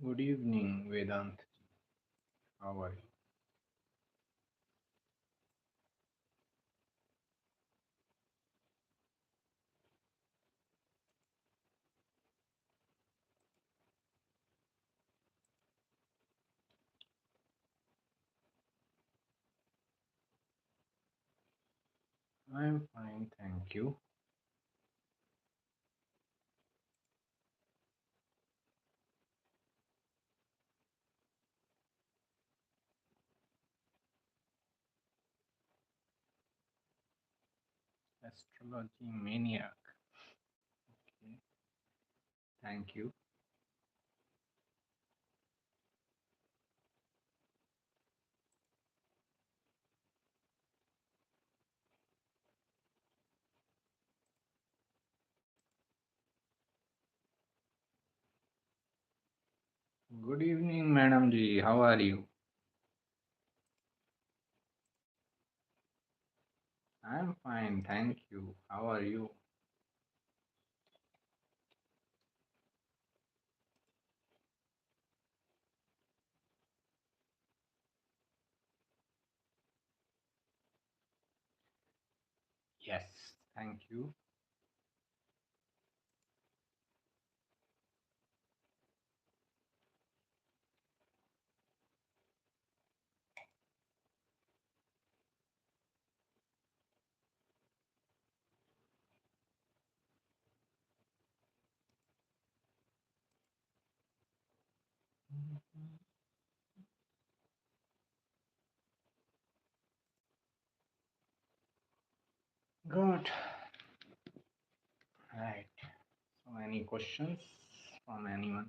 Good evening, Vedant. How are you? I'm fine, thank you. Astrology maniac. Okay, thank you. Good evening, Madam Ji. How are you? I'm fine, thank you. How are you? Yes, thank you. Good. Right. So, any questions from anyone?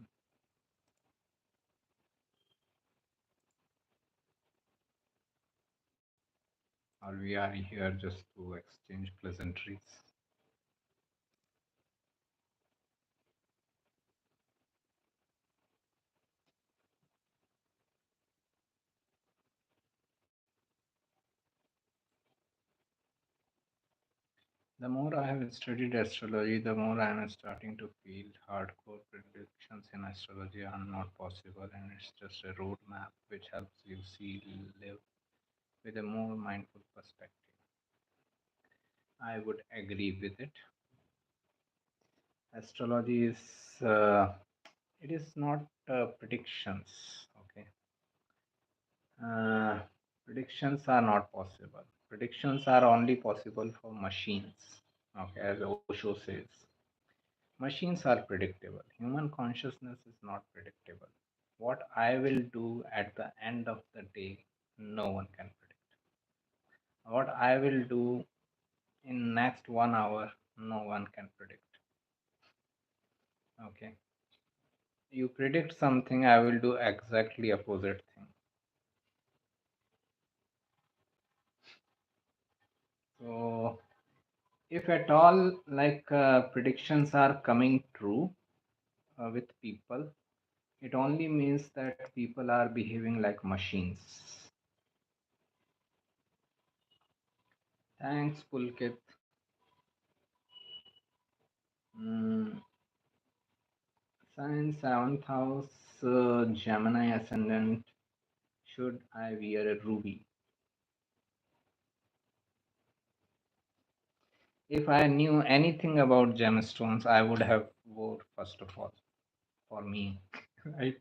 Or we are here just to exchange pleasantries? The more I have studied astrology, the more I am starting to feel hardcore predictions in astrology are not possible, and it's just a roadmap which helps you see live with a more mindful perspective. I would agree with it. Astrology is it is not predictions. Okay, uh, predictions are not possible. Predictions are only possible for machines. Okay, as Osho says. Machines are predictable. Human consciousness is not predictable. What I will do at the end of the day, no one can predict. What I will do in next 1 hour, no one can predict. Okay. You predict something, I will do exactly opposite thing. So if at all predictions are coming true with people, it only means that people are behaving like machines. Thanks, Pulkit. Mm, Sign seventh house, Gemini ascendant. Should I wear a ruby? If I knew anything about gemstones, I would have wore first of all for me, right?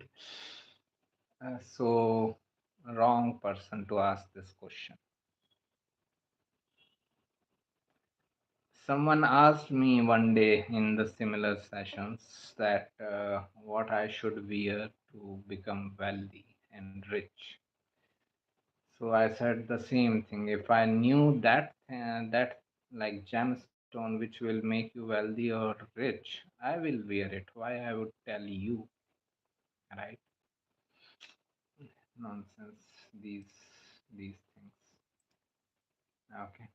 So wrong person to ask this question. Someone asked me one day in the similar sessions that what I should wear to become wealthy and rich. So I said the same thing. If I knew that like gemstone which will make you wealthy or rich, I will wear it. Why I would tell you, right? Nonsense. These things. Okay.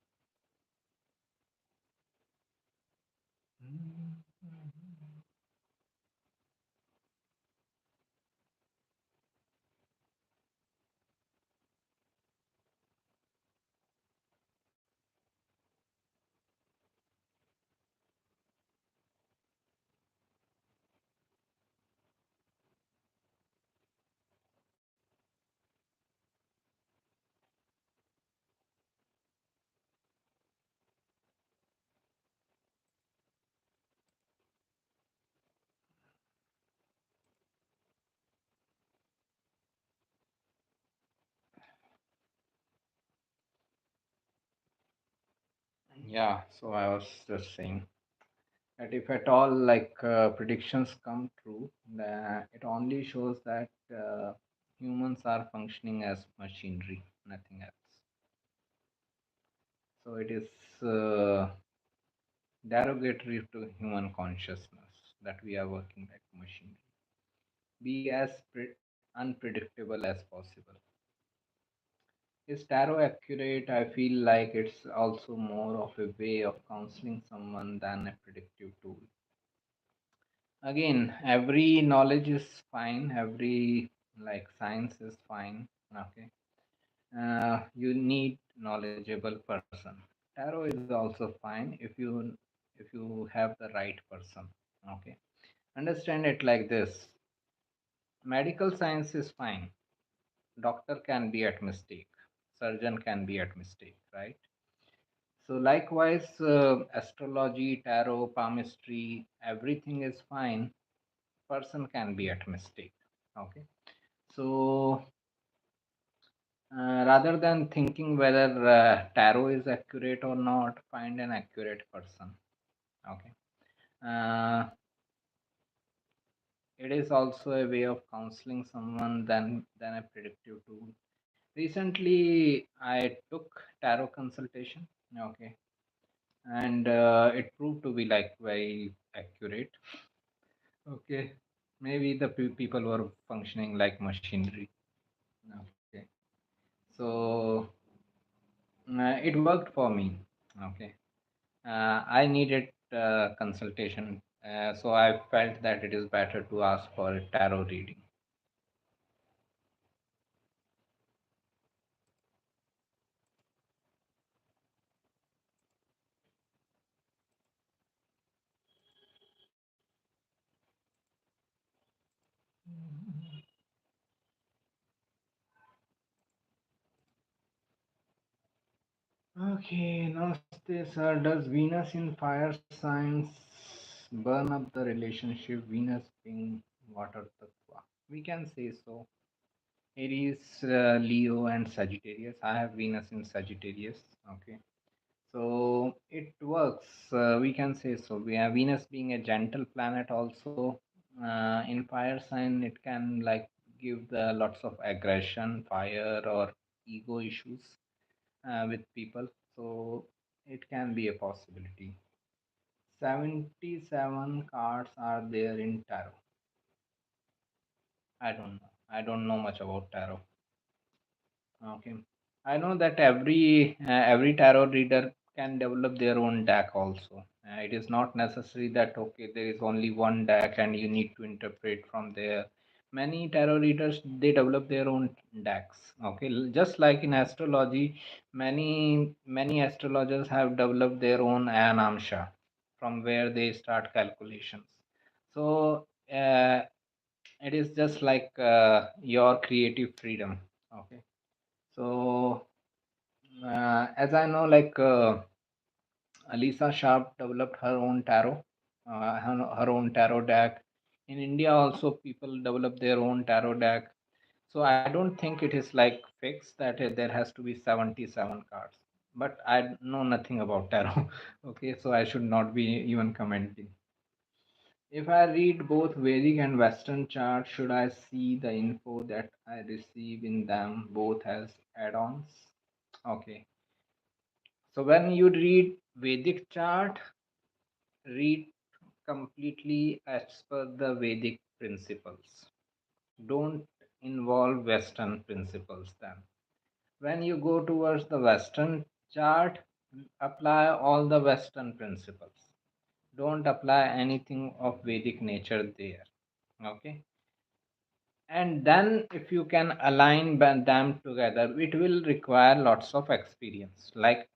Yeah, so I was just saying that if at all predictions come true, it only shows that humans are functioning as machinery, nothing else. So it is derogatory to human consciousness that we are working like machinery. Be as unpredictable as possible. Is tarot accurate? I feel like it's also more of a way of counseling someone than a predictive tool. Again, every knowledge is fine, every science is fine. Okay, you need knowledgeable person. Tarot is also fine if you have the right person. Okay, understand it like this: medical science is fine, doctor can be at mistake, surgeon can be at mistake, right? So likewise, astrology, tarot, palmistry, everything is fine, person can be at mistake. Okay, so rather than thinking whether tarot is accurate or not, find an accurate person. Okay, uh, it is also a way of counseling someone than a predictive tool. Recently I took tarot consultation. Okay, and it proved to be like very accurate. Okay, maybe the people were functioning like machinery. Okay, so it worked for me. Okay, I needed consultation, so I felt that it is better to ask for a tarot reading. Okay, namaste, sir. Does Venus in fire signs burn up the relationship? Venus being water tattva. We can say so. Aries, Leo, and Sagittarius. I have Venus in Sagittarius. Okay, so it works. We can say so. We have Venus being a gentle planet. Also, in fire sign, it can give the lots of aggression, fire, or ego issues with people. So it can be a possibility. 77 cards are there in tarot. I don't know. I don't know much about tarot. Okay. I know that every tarot reader can develop their own deck also. It is not necessary that okay there is only one deck and you need to interpret from there. Many tarot readers they develop their own decks. Okay, just like in astrology, many astrologers have developed their own anamsha from where they start calculations. So it is just like your creative freedom. Okay, so, as I know, Alisa Sharp developed her own tarot, her own tarot deck. In India, also people develop their own tarot deck. So I don't think it is like fixed that there has to be 77 cards. But I know nothing about tarot. Okay, so I should not be even commenting. If I read both Vedic and Western charts, should I see the info that I receive in them both as add-ons? Okay. So when you read Vedic chart, read completely as per the Vedic principles. Don't involve Western principles then. When you go towards the Western chart, apply all the Western principles. Don't apply anything of Vedic nature there. Okay. And then if you can align them together, it will require lots of experience. Like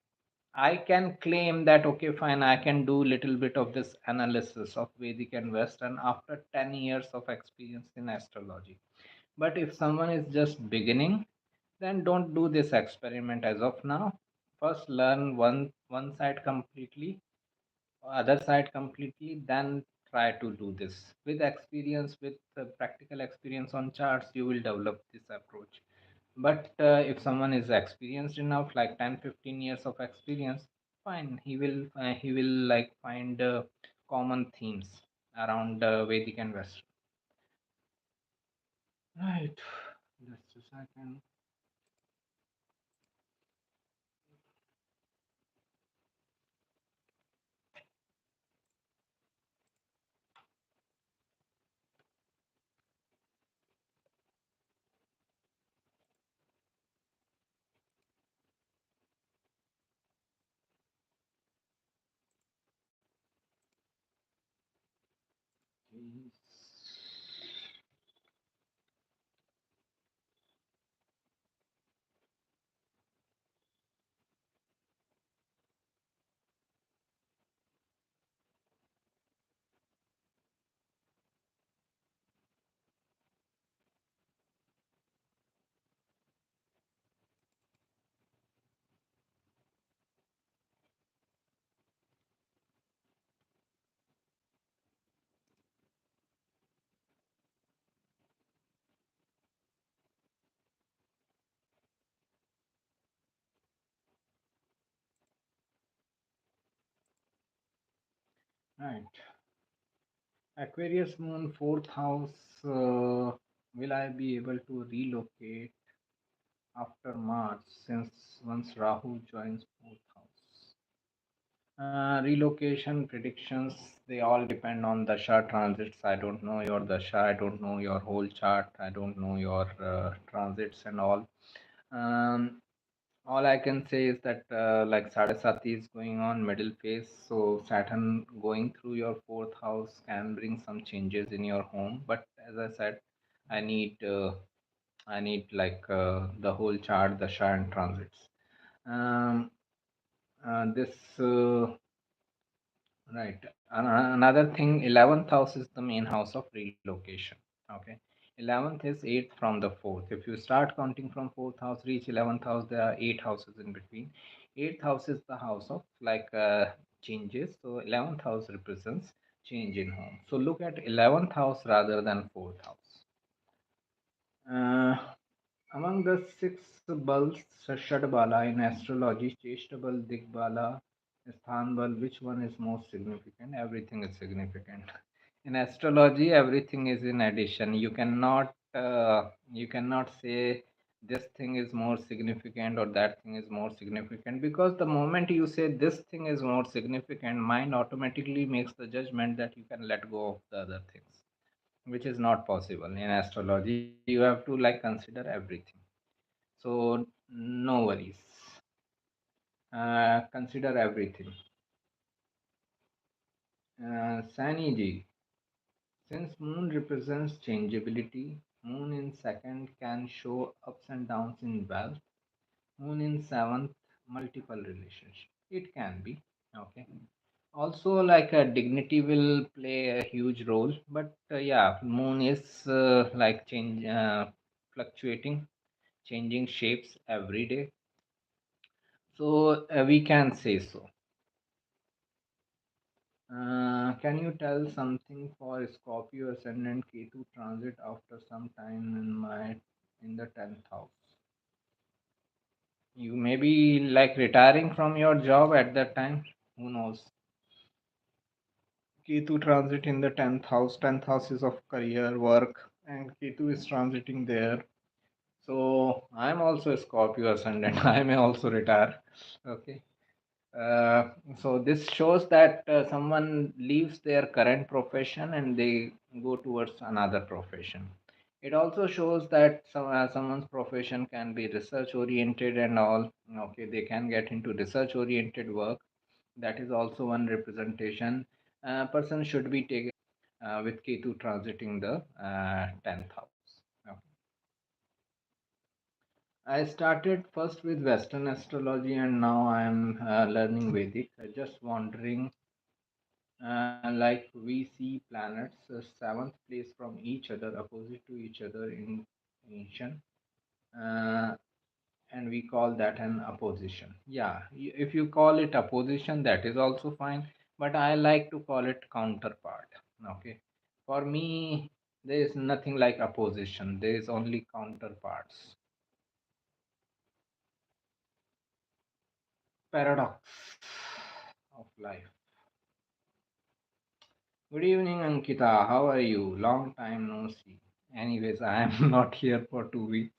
I can claim that okay, fine, I can do little bit of this analysis of Vedic and Western after 10 years of experience in astrology. But if someone is just beginning, then don't do this experiment as of now. First learn one side completely, other side completely, then try to do this. With experience, with practical experience on charts, you will develop this approach. But if someone is experienced enough, like 10, 15 years of experience, fine. He will like find common themes around Vedic and Western. Right. Just a second. Right. Aquarius moon, fourth house. Will I be able to relocate after March since once Rahu joins fourth house? Relocation predictions, they all depend on Dasha transits. I don't know your Dasha, I don't know your whole chart, I don't know your transits and all. Um, all I can say is that like Sadasati is going on middle phase, so Saturn going through your fourth house can bring some changes in your home. But as I said, I need I need like the whole chart, Dasha and transits. Um, this Right. Another thing, 11th house is the main house of relocation. Okay. 11th is 8th from the 4th. If you start counting from 4th house, reach 11th house, there are 8 houses in between. 8th house is the house of like changes. So 11th house represents change in home. So look at 11th house rather than 4th house. Uh, Among the six bulls, Shadbala in astrology, Cheshtabal, Digbala, Sthanbal, which one is most significant? Everything is significant. In astrology, everything is in addition. You cannot say this thing is more significant or that thing is more significant, because the moment you say this thing is more significant, mind automatically makes the judgment that you can let go of the other things, which is not possible in astrology. You have to like consider everything. So no worries. Consider everything. Sani ji, since moon represents changeability, moon in second can show ups and downs in wealth. Moon in seventh, multiple relationship. It can be okay. Also, like dignity will play a huge role, but yeah, moon is like fluctuating, changing shapes every day. So we can say so. Can you tell something for Scorpio ascendant Ketu transit after some time in the 10th house? You may be like retiring from your job at that time. Who knows? Ketu transit in the 10th house. 10th house is of career, work, and Ketu is transiting there. So I'm also a Scorpio ascendant. I may also retire. Okay. So this shows that someone leaves their current profession and they go towards another profession. It also shows that someone's profession can be research oriented and all. Okay, they can get into research oriented work. That is also one representation. Person should be taken with Ketu transiting the 10th house. Okay. I started first with Western astrology and now I am learning Vedic. Just wondering, like we see planets seventh place from each other, opposite to each other in ancient, uh, and we call that an opposition. Yeah, if you call it opposition, that is also fine, but I like to call it counterpart. Okay, for me, there is nothing like opposition, there is only counterparts. Paradox. life. Good evening, Ankita. How are you? Long time no see. Anyways, I am not here for 2 weeks.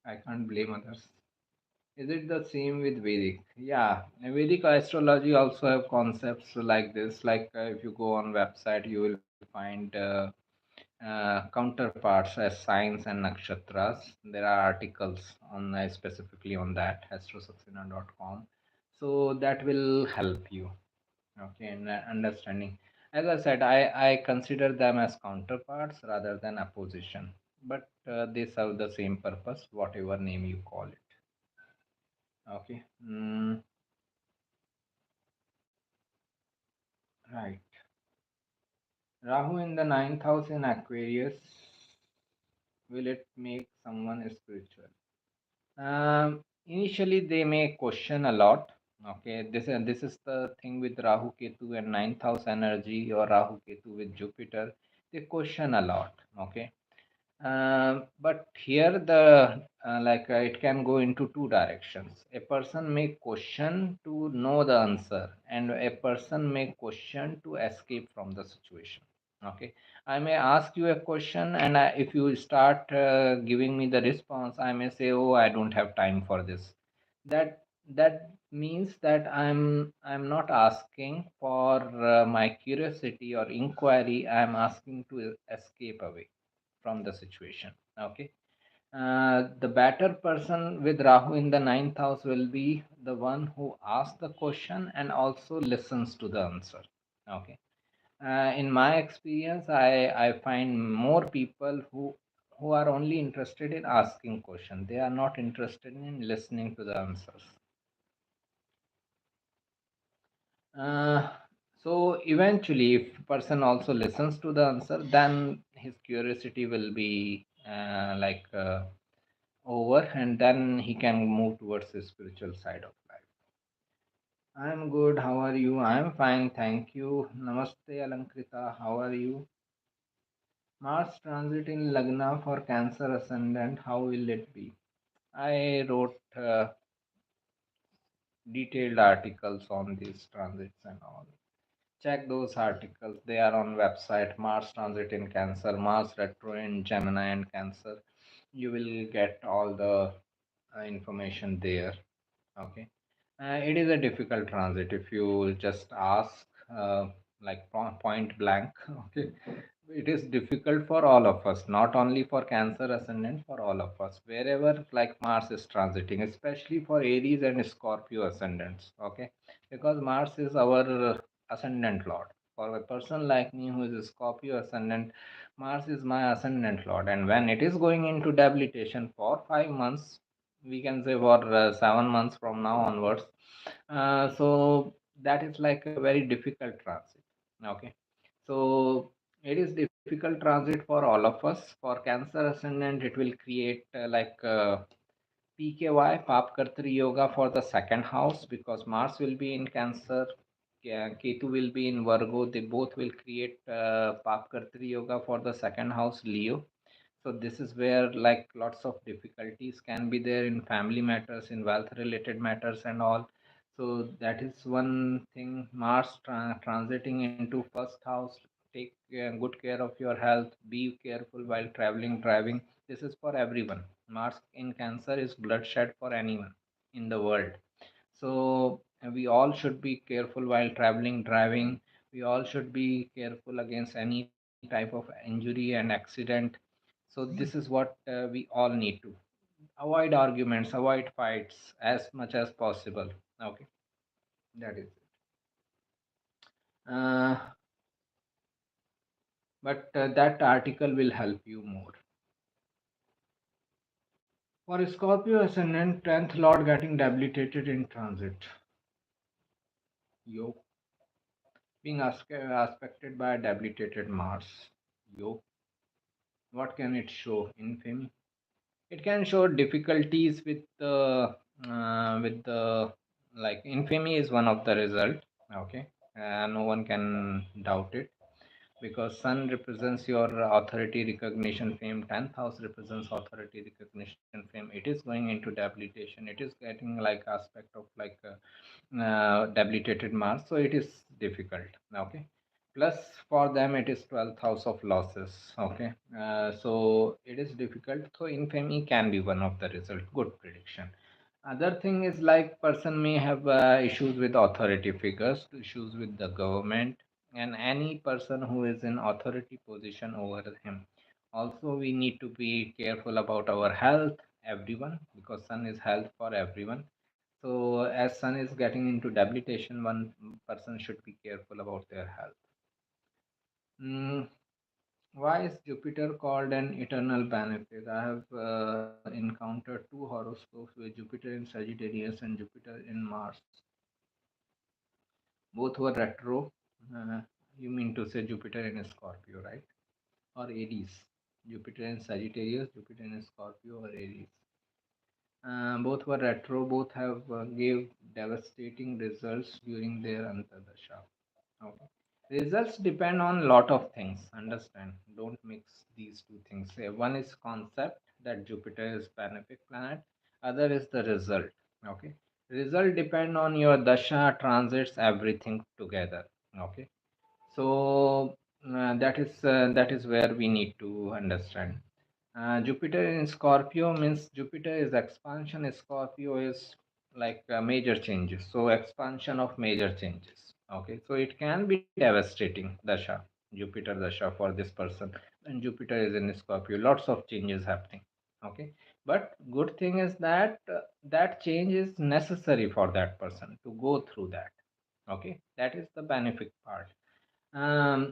I can't blame others. Is it the same with Vedic? Yeah, Vedic astrology also have concepts like this. Like if you go on website, you will find counterparts as signs and nakshatras. There are articles on specifically on that astrosaxena.com. So that will help you. Okay, in understanding. As I said, I consider them as counterparts rather than opposition, but they serve the same purpose, whatever name you call it. Okay. Right. Rahu in the ninth house in Aquarius, will it make someone spiritual? Initially, they may question a lot. Okay, this is the thing with Rahu Ketu and ninth house energy, or Rahu Ketu with Jupiter. They question a lot. Okay, but here the it can go into two directions. A person may question to know the answer, and a person may question to escape from the situation. Okay, I may ask you a question, and if you start giving me the response, I may say, "Oh, I don't have time for this." That means that I'm not asking for my curiosity or inquiry. I'm asking to escape away from the situation. Okay. The better person with Rahu in the ninth house will be the one who asks the question and also listens to the answer. Okay. In my experience, I find more people who are only interested in asking questions. They are not interested in listening to the answers. Uh, so eventually, if person also listens to the answer, then his curiosity will be over, and then he can move towards the spiritual side of life. I'm good. How are you? I'm fine. Thank you. Namaste, Alankrita. How are you? Mars transit in Lagna for Cancer ascendant. How will it be? I wrote detailed articles on these transits and all. Check those articles. They are on website. Mars transit in Cancer, Mars retro in Gemini and Cancer. You will get all the information there. Okay. It is a difficult transit if you just ask point blank. Okay. It is difficult for all of us, not only for Cancer ascendant, for all of us, wherever like Mars is transiting, especially for Aries and Scorpio ascendants. Okay. Because Mars is our ascendant lord. For a person like me who is a Scorpio ascendant, Mars is my ascendant lord. And when it is going into debilitation for 5 months, we can say for 7 months from now onwards, so that is like a very difficult transit. Okay, so it is difficult transit for all of us. For Cancer ascendant, it will create PKY, Papkartri Yoga, for the second house, because Mars will be in Cancer, Ketu will be in Virgo. They both will create Papkartri Yoga for the second house, Leo. So this is where like lots of difficulties can be there in family matters, in wealth related matters and all. So that is one thing. Mars transiting into first house. Take good care of your health. Be careful while traveling, driving. This is for everyone. Mars in Cancer is bloodshed for anyone in the world. So we all should be careful while traveling, driving. We all should be careful against any type of injury and accident. So this is what we all need to avoid arguments, avoid fights as much as possible. Okay, that is it. Uh, but that article will help you more. For Scorpio ascendant, 10th Lord getting debilitated in transit. Yo, being aspected by a debilitated Mars. Yo, what can it show? Infamy. It can show difficulties with the like infamy is one of the result. Okay, no one can doubt it, because sun represents your authority recognition fame, 10th house represents authority recognition fame. It is going into debilitation, it is getting like aspect of like debilitated Mars, so it is difficult. Okay, plus for them it is 12th house of losses. Okay, so it is difficult. So infamy can be one of the result. Good prediction. Other thing is like person may have issues with authority figures, issues with the government, and any person who is in authority position over him. Also, we need to be careful about our health, everyone, because sun is health for everyone. So, as sun is getting into debilitation, one person should be careful about their health. Mm, why is Jupiter called an eternal benefit? I have encountered two horoscopes with Jupiter in Sagittarius and Jupiter in Mars. Both were retro. Uh, you mean to say Jupiter in Scorpio, right? Or Aries? Jupiter in Sagittarius, Jupiter in Scorpio, or Aries. Both were retro. Both have gave devastating results during their Antardasha. Okay. Results depend on lot of things. Understand? Don't mix these two things. Say one is concept that Jupiter is benefic planet. Other is the result. Okay. Result depend on your dasha transits everything together. Okay. So that is where we need to understand. Jupiter in Scorpio means Jupiter is expansion. Scorpio is like major changes. So expansion of major changes. Okay, so it can be devastating dasha, Jupiter dasha for this person. And Jupiter is in Scorpio, lots of changes happening. Okay, but good thing is that that change is necessary for that person to go through that. Okay, that is the benefit part.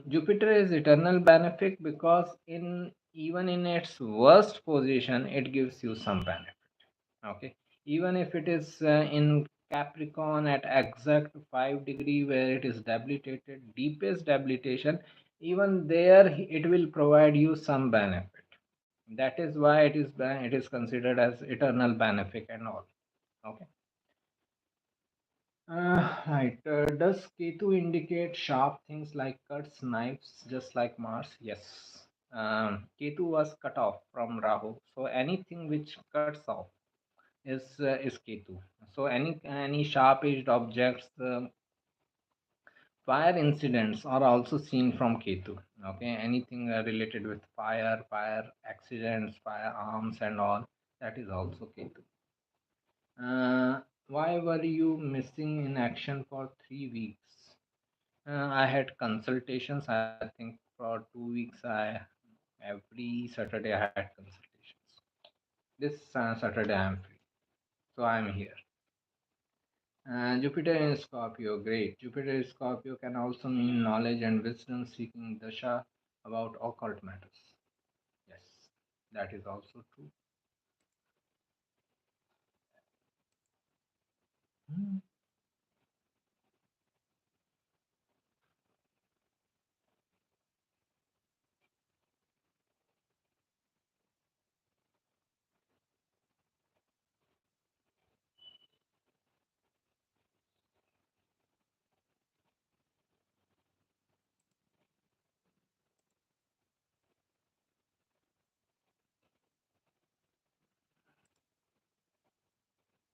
Jupiter is eternal benefic because in even in its worst position, it gives you some benefit. Okay, even if it is in Capricorn at exact 5 degree where it is debilitated, deepest debilitation, even there it will provide you some benefit. That is why it is considered as eternal benefic and all. Okay. Right. Does Ketu indicate sharp things like cuts, knives, just like Mars? Yes. Ketu was cut off from Rahu, so anything which cuts off is Ketu. So any sharp-edged objects, fire incidents are also seen from Ketu. Okay, anything related with fire accidents, firearms, and all, that is also Ketu. Why were you missing in action for 3 weeks? I had consultations. I think for 2 weeks, I every Saturday I had consultations. This Saturday I am free, so I am here. Jupiter in Scorpio, great. Jupiter in Scorpio can also mean knowledge and wisdom seeking dasha about occult matters. Yes, that is also true. Hmm.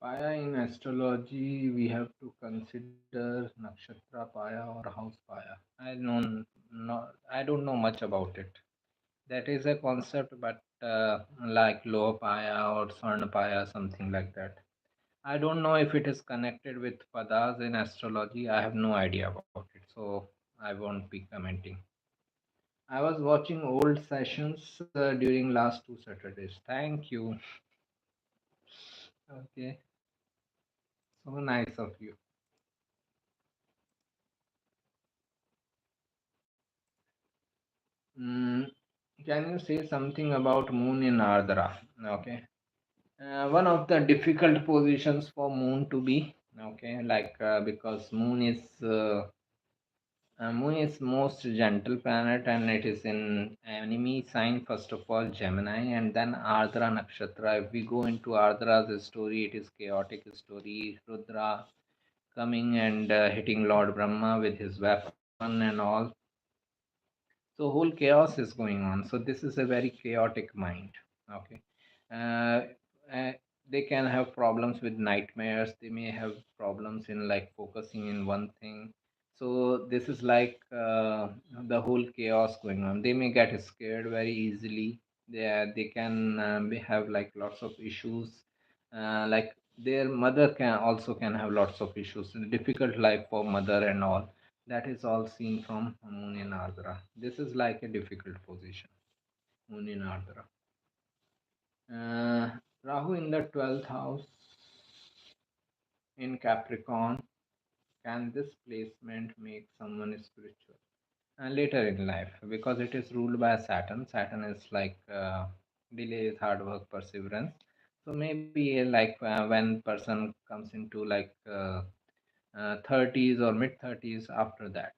Paya in astrology, we have to consider nakshatra paya or house paya. I don't know much about it. That is a concept, but like low paya or swarna paya, something like that. I don't know if it is connected with padas in astrology. I have no idea about it, so I won't be commenting. I was watching old sessions during last 2 Saturdays. Thank you. Okay, so nice of you. Mm, can you say something about moon in Ardra? Okay. One of the difficult positions for moon to be. Okay, like because moon is most gentle planet and it is in enemy sign first of all Gemini and then Ardra Nakshatra. If we go into Ardra's story, it is chaotic story. Rudra coming and hitting Lord Brahma with his weapon and all. So whole chaos is going on. So this is a very chaotic mind. Okay. uh, uh, they can have problems with nightmares. They may have problems in like focusing in one thing. So this is like the whole chaos going on. They may get scared very easily. They can have like lots of issues. Like their mother can have lots of issues. Difficult life for mother and all. That is all seen from Moon in Ardra. This is like a difficult position. Moon in Ardra. Rahu in the 12th house in Capricorn. Can this placement make someone spiritual? Later in life, because it is ruled by Saturn. Saturn is like delays, hard work, perseverance. So maybe like when person comes into like 30s or mid 30s, after that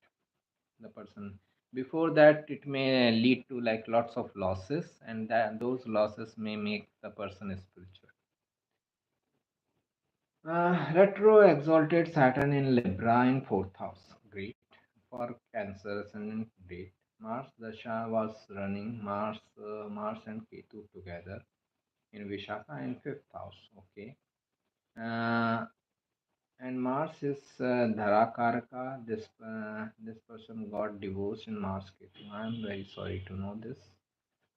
the person, before that it may lead to like lots of losses, and that those losses may make the person spiritual. Retro exalted Saturn in Libra in fourth house. Great for Cancer ascendant date. Mars Dasha was running Mars and Ketu together in Vishaka in fifth house. Okay. Uh, and Mars is Dharakaraka. This person got divorced in Mars Ketu. I am very sorry to know this.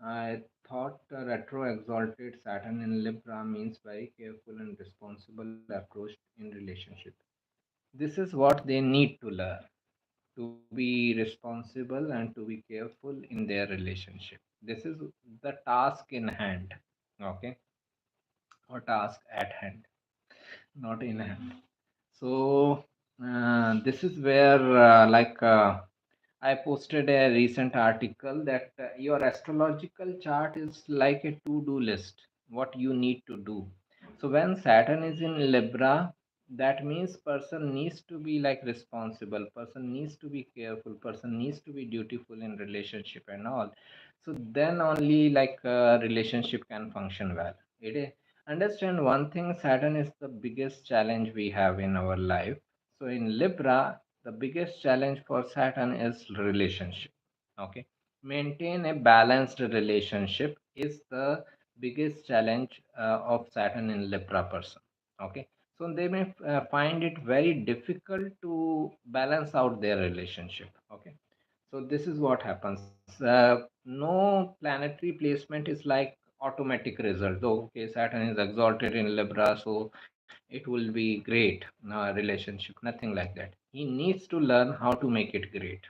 I thought retro exalted Saturn in Libra means very careful and responsible approach in relationship. This is what they need to learn, to be responsible and to be careful in their relationship. This is the task in hand, okay, or task at hand, not in hand. So this is where I posted a recent article that your astrological chart is like a to-do list, what you need to do. So when Saturn is in Libra, that means person needs to be like responsible, person needs to be careful, person needs to be dutiful in relationship and all. So then only like relationship can function well. It is, understand one thing, Saturn is the biggest challenge we have in our life. So in Libra, the biggest challenge for Saturn is relationship. Okay, maintain a balanced relationship is the biggest challenge of Saturn in Libra person. Okay, so they may find it very difficult to balance out their relationship. Okay, so this is what happens. No planetary placement is like automatic result. Okay, Saturn is exalted in Libra, so it will be great relationship. Nothing like that. He needs to learn how to make it great.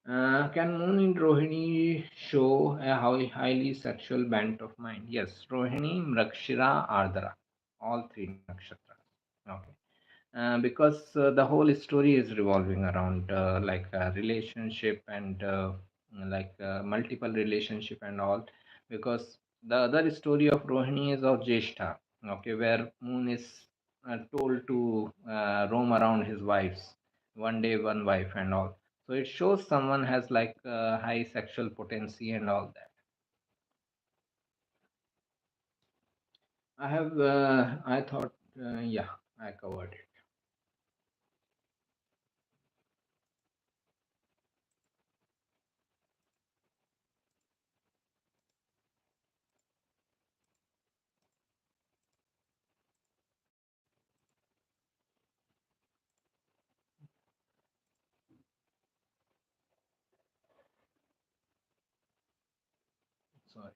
Can Moon in Rohini show a highly sexual bent of mind? Yes, Rohini, Mrakshira, Ardhara, all three nakshatras. Okay. Because the whole story is revolving around like a relationship and like multiple relationship and all. Because the other story of Rohini is of Jeshta, okay, where Moon is told to roam around his wives, one day one wife and all. So it shows someone has like high sexual potency and all that. I thought, yeah, I covered it. Sorry.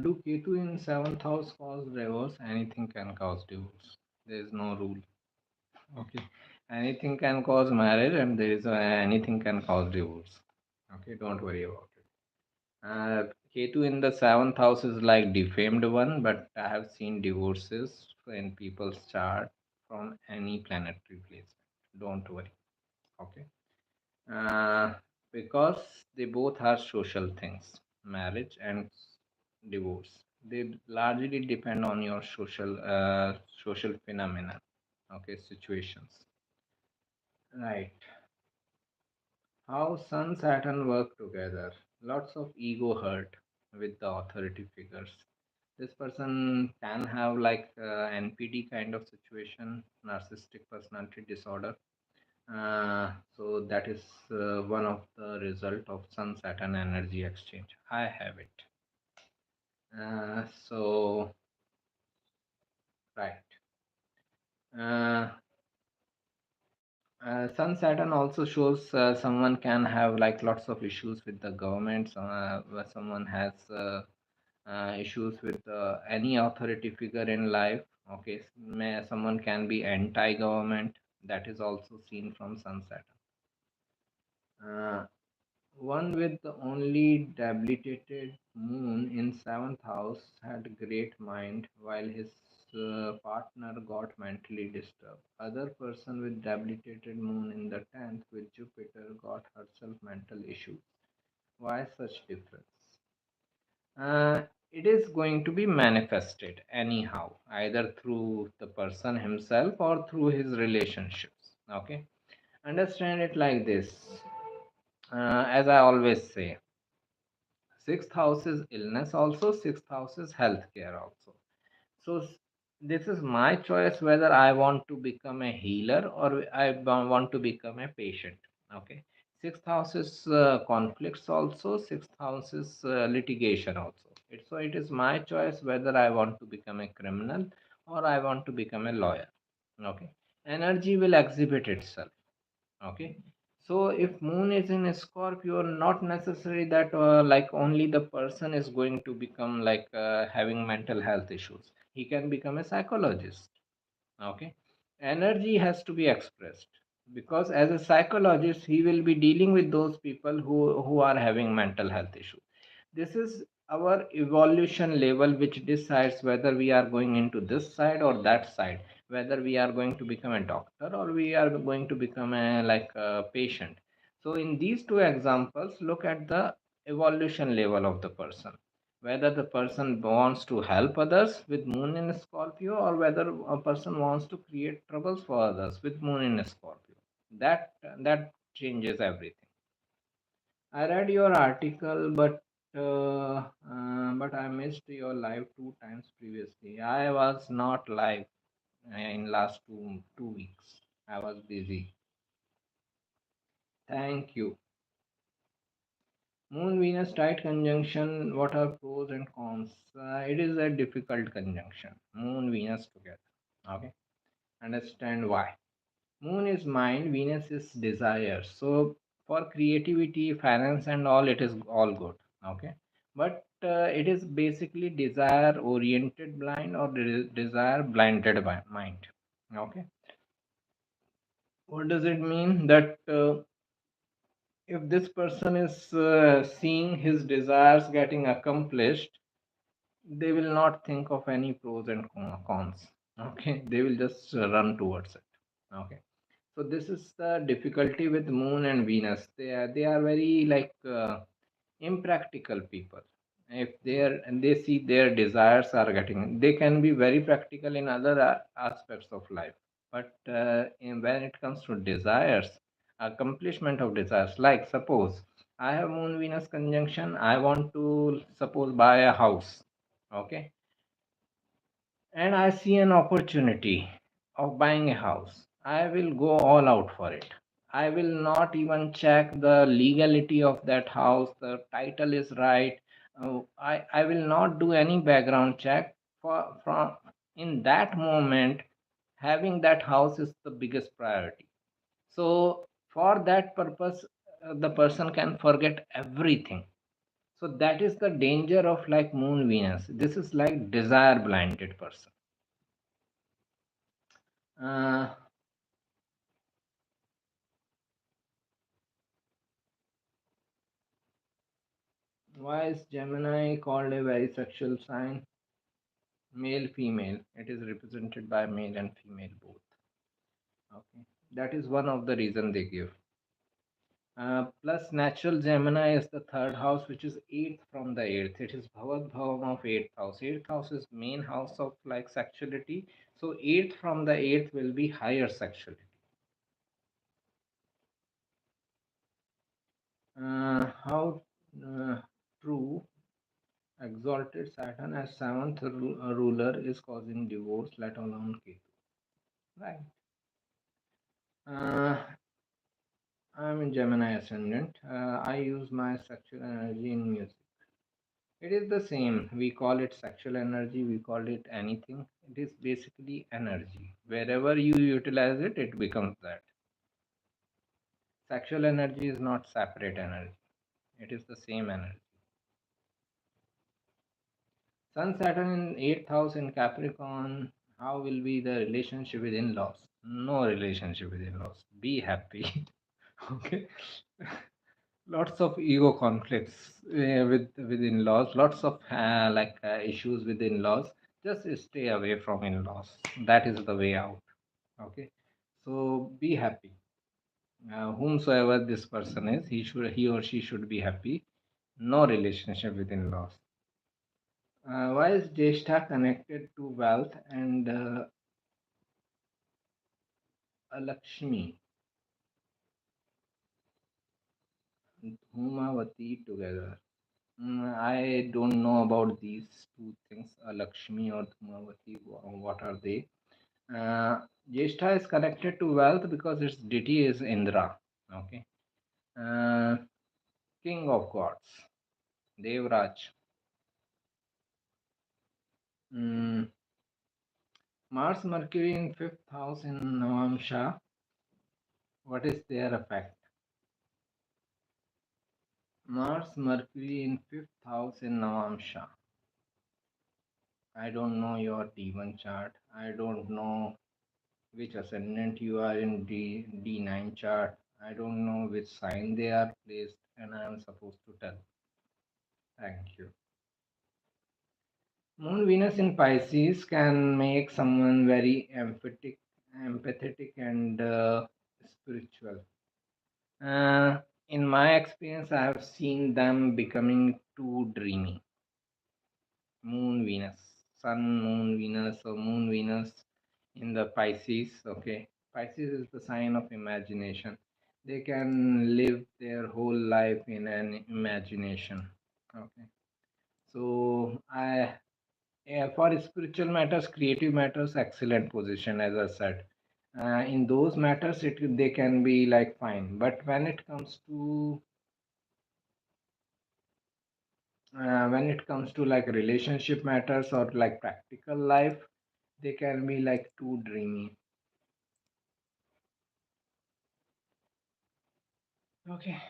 Do Ketu in seventh house cause divorce? Anything can cause divorce. There is no rule. Okay. Anything can cause marriage, and there is anything can cause divorce. Okay, don't worry about it. Ketu in the seventh house is like defamed one, but I have seen divorces in people's chart from any planetary placement. Don't worry. Okay. Uh, because they both are social things, marriage and divorce. They largely depend on your social phenomena. Okay, situations. Right. How Sun Saturn work together. Lots of ego hurt with the authority figures. This person can have like NPD kind of situation, narcissistic personality disorder. So that is one of the result of Sun Saturn energy exchange. I have it. So right. Uh, Sun Saturn also shows someone can have like lots of issues with the government. Where someone has issues with any authority figure in life. Okay, someone can be anti-government. That is also seen from Sun Saturn. One with the only debilitated moon in seventh house had great mind, while his partner got mentally disturbed. Other person with debilitated moon in the tenth with Jupiter got herself mental issues. Why such difference? It is going to be manifested anyhow, either through the person himself or through his relationships. Okay, understand it like this. As I always say, sixth house is illness also, sixth house is healthcare also. So this is my choice whether I want to become a healer or want to become a patient. Okay, sixth house is conflicts also, sixth house is litigation also. So it is my choice whether I want to become a criminal or I want to become a lawyer. Okay, energy will exhibit itself. Okay, so if moon is in Scorpio, not necessary that like only the person is going to become like having mental health issues. He can become a psychologist. Okay, energy has to be expressed because as a psychologist he will be dealing with those people who are having mental health issues. This is our evolution level which decides whether we are going into this side or that side, whether we are going to become a doctor or we are going to become a like a patient. So in these two examples, look at the evolution level of the person, whether the person wants to help others with moon in Scorpio or whether a person wants to create troubles for others with moon in Scorpio. That changes everything. I read your article, but I missed your live two times previously. I was not live in last two weeks. I was busy. Thank you. Moon Venus tight conjunction. What are pros and cons? It is a difficult conjunction. Moon Venus together. Okay. Understand why. Moon is mind. Venus is desire. So for creativity, finance, and all, it is all good. Okay. But it is basically desire oriented blind or desire blinded by mind. Okay. What does it mean? That if this person is seeing his desires getting accomplished, they will not think of any pros and cons. Okay, they will just run towards it. Okay, so this is the difficulty with moon and Venus. They are very like impractical people. If they see their desires are getting, they can be very practical in other aspects of life, but when it comes to desires, accomplishment of desires, like suppose I have moon Venus conjunction, I want to suppose buy a house. Okay, and I see an opportunity of buying a house, I will go all out for it. I will not even check the legality of that house, the title is right. I will not do any background check. From in that moment, having that house is the biggest priority. So, for that purpose, the person can forget everything. So that is the danger of like Moon Venus. This is like desire blinded person. Uh, why is Gemini called a very sexual sign? Male, female. It is represented by male and female both. Okay, that is one of the reason they give. Plus, natural Gemini is the third house, which is eighth from the eighth. It is Bhavad Bhavam of eighth house. Eighth house is main house of like sexuality. So eighth from the eighth will be higher sexuality. How true exalted Saturn as seventh ruler is causing divorce, let alone Ketu. Right. Uh, I'm in Gemini ascendant. I use my sexual energy in music. It is the same. We call it sexual energy, we call it anything. It is basically energy. Wherever you utilize it, it becomes that. Sexual energy is not separate energy, it is the same energy. Sun Saturn in 8th house in Capricorn. How will be the relationship with in laws? No relationship with in laws. Be happy. Okay. Lots of ego conflicts with in-laws, lots of issues with in-laws. Just stay away from in-laws. That is the way out. Okay, so be happy. Whomsoever this person is, he or she should be happy. No relationship with in-laws. Why is Jeshta connected to wealth and Lakshmi, Dhumavati together? I don't know about these two things, Lakshmi or Dhumavati. What are they? Jeshta is connected to wealth because its deity is Indra. Okay. Uh, King of gods, Devraj. Mm, Mars, Mercury in fifth house in Navamsha. What is their effect? Mars, Mercury in fifth house in Navamsha. I don't know your D1 chart. I don't know which ascendant you are in D9 chart. I don't know which sign they are placed, and I am supposed to tell. Thank you. Moon Venus in Pisces can make someone very empathetic and spiritual. In my experience, I have seen them becoming too dreamy. Moon Venus, Sun, Moon Venus, or Moon Venus in the Pisces. Okay, Pisces is the sign of imagination. They can live their whole life in an imagination. Okay, so I yeah, for spiritual matters, creative matters, excellent position, as I said. In those matters, they can be like fine. But when it comes to like relationship matters or like practical life, they can be like too dreamy. Okay.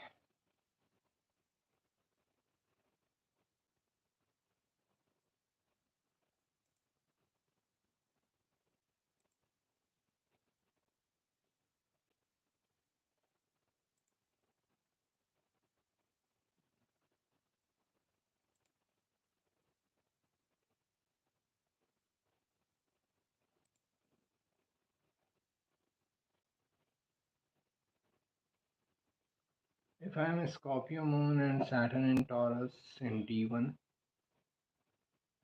If I'm a Scorpio moon and Saturn in Taurus in D1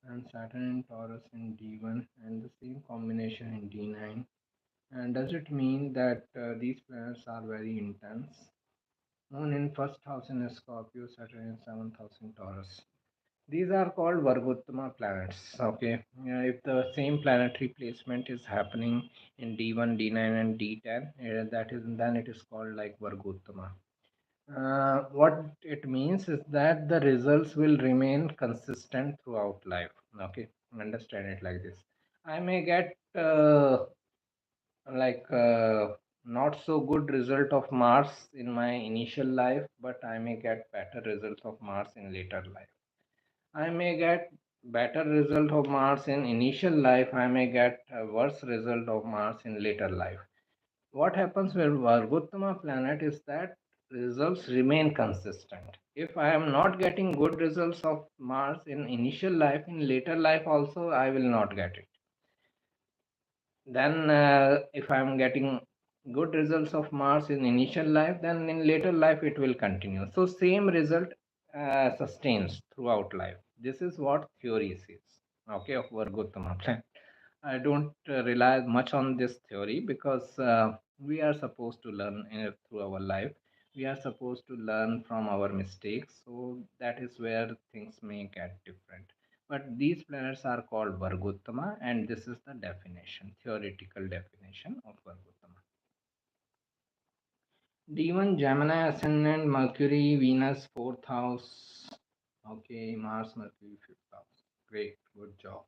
and Saturn in Taurus in D1 and the same combination in D9, and does it mean that these planets are very intense? Moon in first house in Scorpio, Saturn in seventh house in Taurus. These are called Vargottama planets. Okay, if the same planetary placement is happening in D1, D9, and D10, that is then it is called like Vargottama. What it means is that the results will remain consistent throughout life. Okay, understand it like this. I may get like not so good result of Mars in my initial life, but I may get better results of Mars in later life. I may get better result of Mars in initial life. I may get a worse result of Mars in later life. What happens with Vargottama planet is that results remain consistent. If I am not getting good results of Mars in initial life, in later life also I will not get it. Then, if I am getting good results of Mars in initial life, then in later life it will continue. So, same result sustains throughout life. This is what theory says. Okay, of Vargottama plan. I don't rely much on this theory because we are supposed to learn through our life. We are supposed to learn from our mistakes. So, that is where things may get different. But these planets are called Vargottama, and this is the definition, theoretical definition of Vargottama. D1 Gemini ascendant Mercury, Venus, fourth house. Okay, Mars, Mercury, fifth house. Great, good job.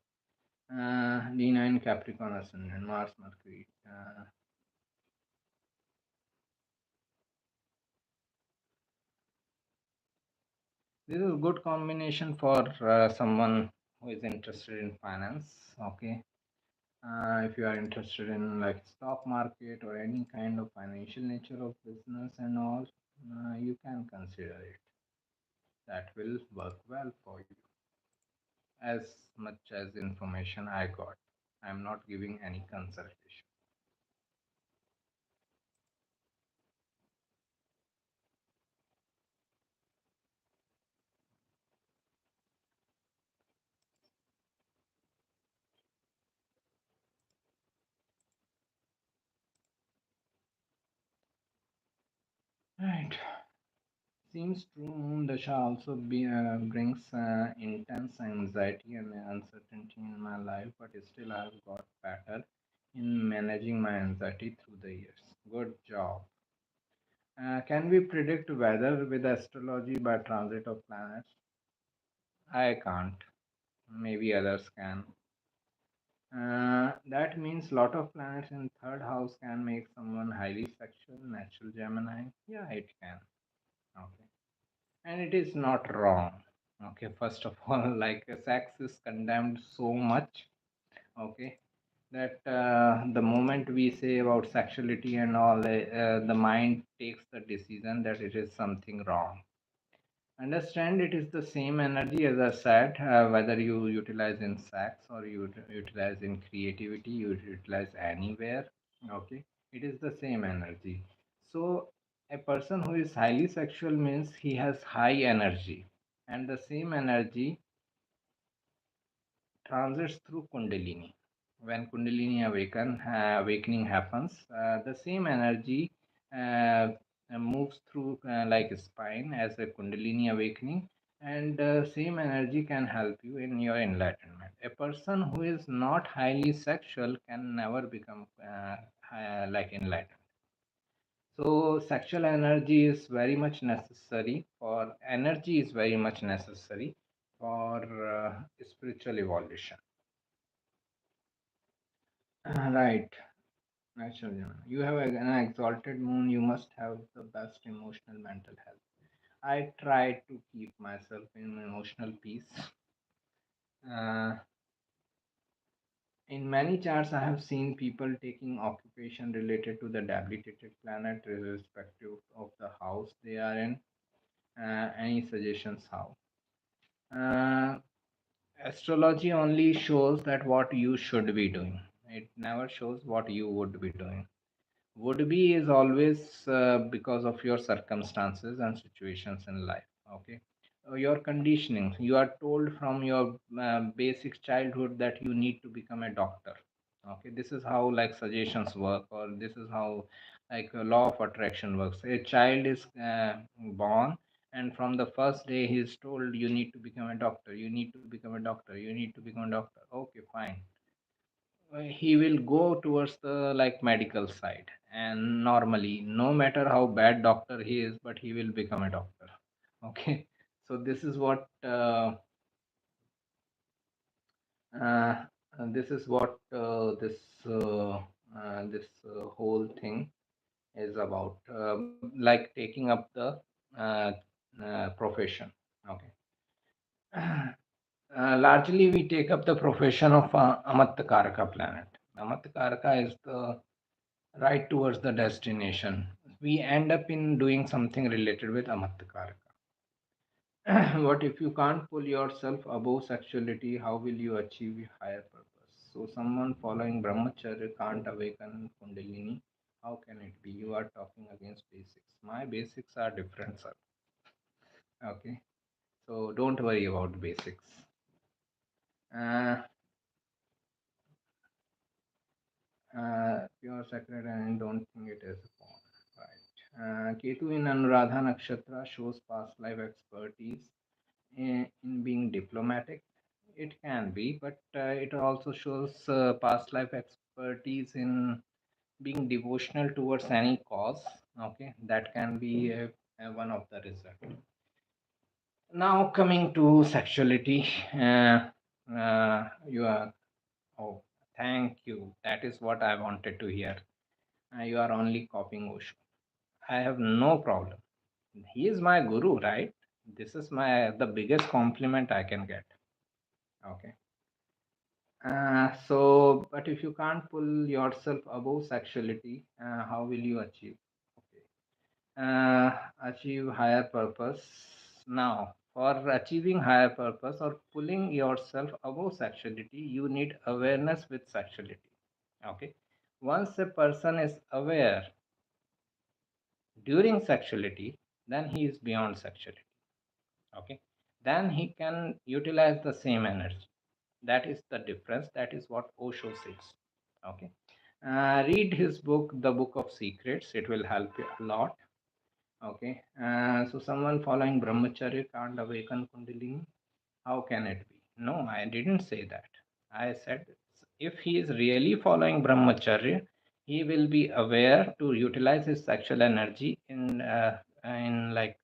D9 Capricorn ascendant, Mars, Mercury. This is a good combination for someone who is interested in finance. Okay, if you are interested in like stock market or any kind of financial nature of business and all, you can consider it. That will work well for you. As much as information I got, I'm not giving any consultation. Right. Seems true. Moon Dasha also brings intense anxiety and uncertainty in my life, but still I have got better in managing my anxiety through the years. Good job. Can we predict weather with astrology by transit of planets? I can't. Maybe others can. That means lot of planets in third house can make someone highly sexual, natural Gemini. Yeah, it can. Okay. And it is not wrong. Okay, first of all, like sex is condemned so much. Okay, that the moment we say about sexuality and all, the mind takes the decision that it is something wrong. Understand, it is the same energy as I said, whether you utilize in sex or you utilize in creativity, you utilize anywhere. Okay, it is the same energy. So, a person who is highly sexual means he has high energy, and the same energy transits through Kundalini. When Kundalini awakening happens, the same energy moves through like a spine as a Kundalini awakening, and same energy can help you in your enlightenment. A person who is not highly sexual can never become like enlightened. So sexual energy is very much necessary for energy is very much necessary for spiritual evolution. Right, natural Gemini. You have an exalted moon, you must have the best emotional mental health. I try to keep myself in emotional peace. Uh, in many charts, I have seen people taking occupation related to the debilitated planet, irrespective of the house they are in. Any suggestions how? Uh, Astrology only shows that what you should be doing. It never shows what you would be doing. Would be is always because of your circumstances and situations in life. Okay, your conditioning. You are told from your basic childhood that you need to become a doctor. Okay, this is how like suggestions work, or this is how like a law of attraction works. A child is born, and from the first day he is told you need to become a doctor, you need to become a doctor, you need to become a doctor. Okay, fine. He will go towards the like medical side, and normally no matter how bad doctor he is, but he will become a doctor. Okay, so this is what uh, this is what this whole thing. is about like taking up the uh, profession. Okay. Largely, we take up the profession of Amatkaraka planet. Amatkaraka is the right towards the destination. We end up in doing something related with Amatkaraka. What if you can't pull yourself above sexuality? How will you achieve higher purpose? So, someone following brahmacharya can't awaken Kundalini. How can it be? You are talking against basics. My basics are different, sir. Okay, so don't worry about basics. Uh, Pure sacred, and don't think it is a porn. Right. Ketu in Anuradha Nakshatra shows past life expertise in being diplomatic. It can be, but it also shows past life expertise in being devotional towards any cause. Okay, that can be one of the result. Now coming to sexuality, you are. Oh, thank you. That is what I wanted to hear. You are only copying Osho. I have no problem. He is my guru, right? This is my the biggest compliment I can get. Okay. But if you can't pull yourself above sexuality, how will you achieve? Okay. Achieve higher purpose. Now, for achieving higher purpose or pulling yourself above sexuality, you need awareness with sexuality. Okay. Once a person is aware during sexuality, then he is beyond sexuality. Okay. Then he can utilize the same energy. That is the difference. That is what Osho says. Okay. Read his book, The Book of Secrets. It will help you a lot. Okay. So someone following brahmacharya can't awaken kundalini. How can it be? No, I didn't say that. I said if he is really following brahmacharya, he will be aware to utilize his sexual energy in like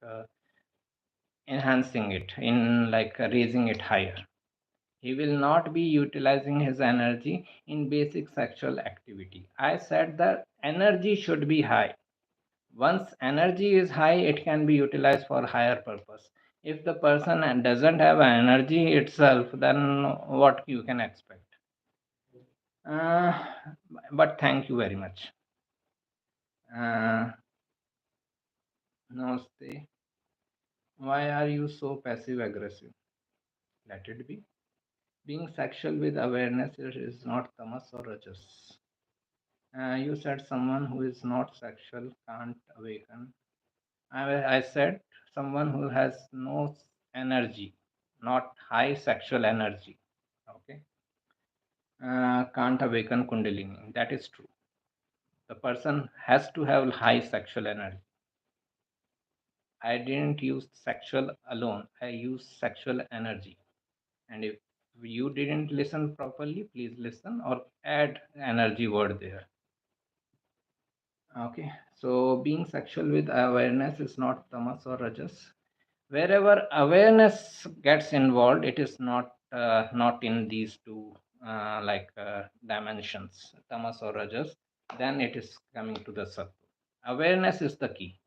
enhancing it, in like raising it higher. He will not be utilizing his energy in basic sexual activity. I said that energy should be high. Once energy is high, it can be utilized for higher purpose. If the person doesn't have energy itself, then what you can expect? Uh, but thank you very much. Namaste. Why are you so passive aggressive? Let it be. Being sexual with awareness is not tamas or rajas. You said someone who is not sexual can't awaken. I said someone who has no energy, not high sexual energy. Okay. Can't awaken Kundalini. That is true. The person has to have high sexual energy. I didn't use sexual alone, I used sexual energy. And if you didn't listen properly, please listen or add energy word there. Okay, so being sexual with awareness is not tamas or rajas. Wherever awareness gets involved, it is not in these two dimensions, tamas or rajas. Then it is coming to the sattva. Awareness is the key.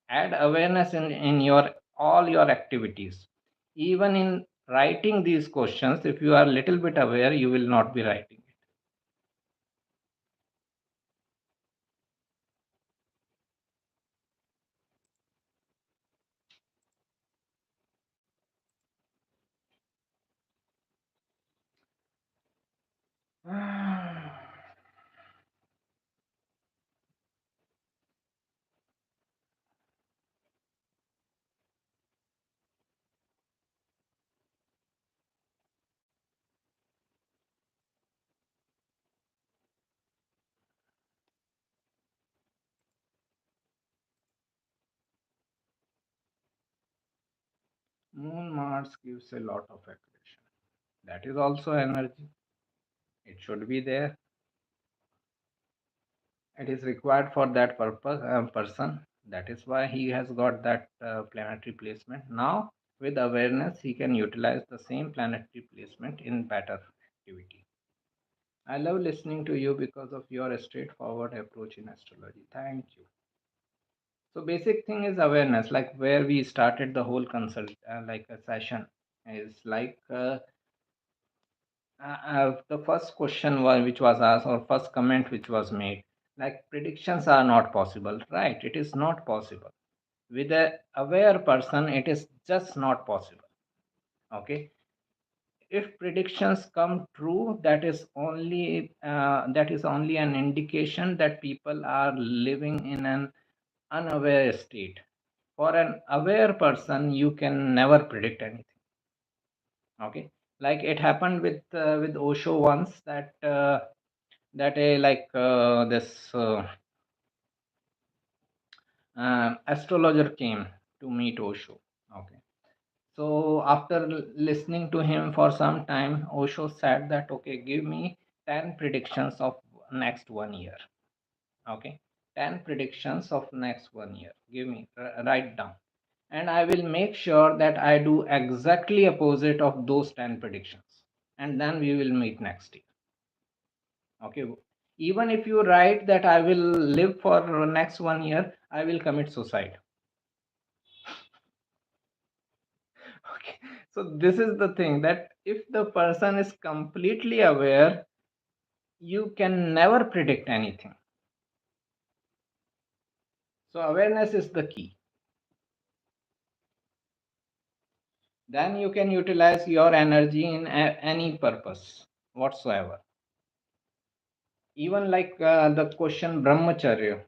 Add awareness in your all your activities. Even in writing these questions, if you are a little bit aware, you will not be writing it. Moon Mars gives a lot of aggression. That is also energy. It should be there. It is required for that purpose person. That is why he has got that planetary placement. Now, with awareness, he can utilize the same planetary placement in better activity. I love listening to you because of your straightforward approach in astrology. Thank you. So basic thing is awareness, like where we started the whole consult, like a session, is like the first question was, which was asked, or first comment which was made, like predictions are not possible, right? It is not possible. With a aware person, it is just not possible. Okay, if predictions come true, that is only an indication that people are living in an unaware state. For an aware person, you can never predict anything. Okay, like it happened with Osho once, that that a like this astrologer came to meet Osho. Okay, so after listening to him for some time, Osho said that, okay, give me 10 predictions of next 1 year. Okay, 10 predictions of next 1 year. Give me, write down, and I will make sure that I do exactly opposite of those 10 predictions, and then we will meet next year. Okay, even if you write that I will live for next 1 year, I will commit suicide. Okay, so this is the thing, that if the person is completely aware, you can never predict anything. So awareness is the key. Then you can utilize your energy in any purpose whatsoever. Even like the question brahmacharya,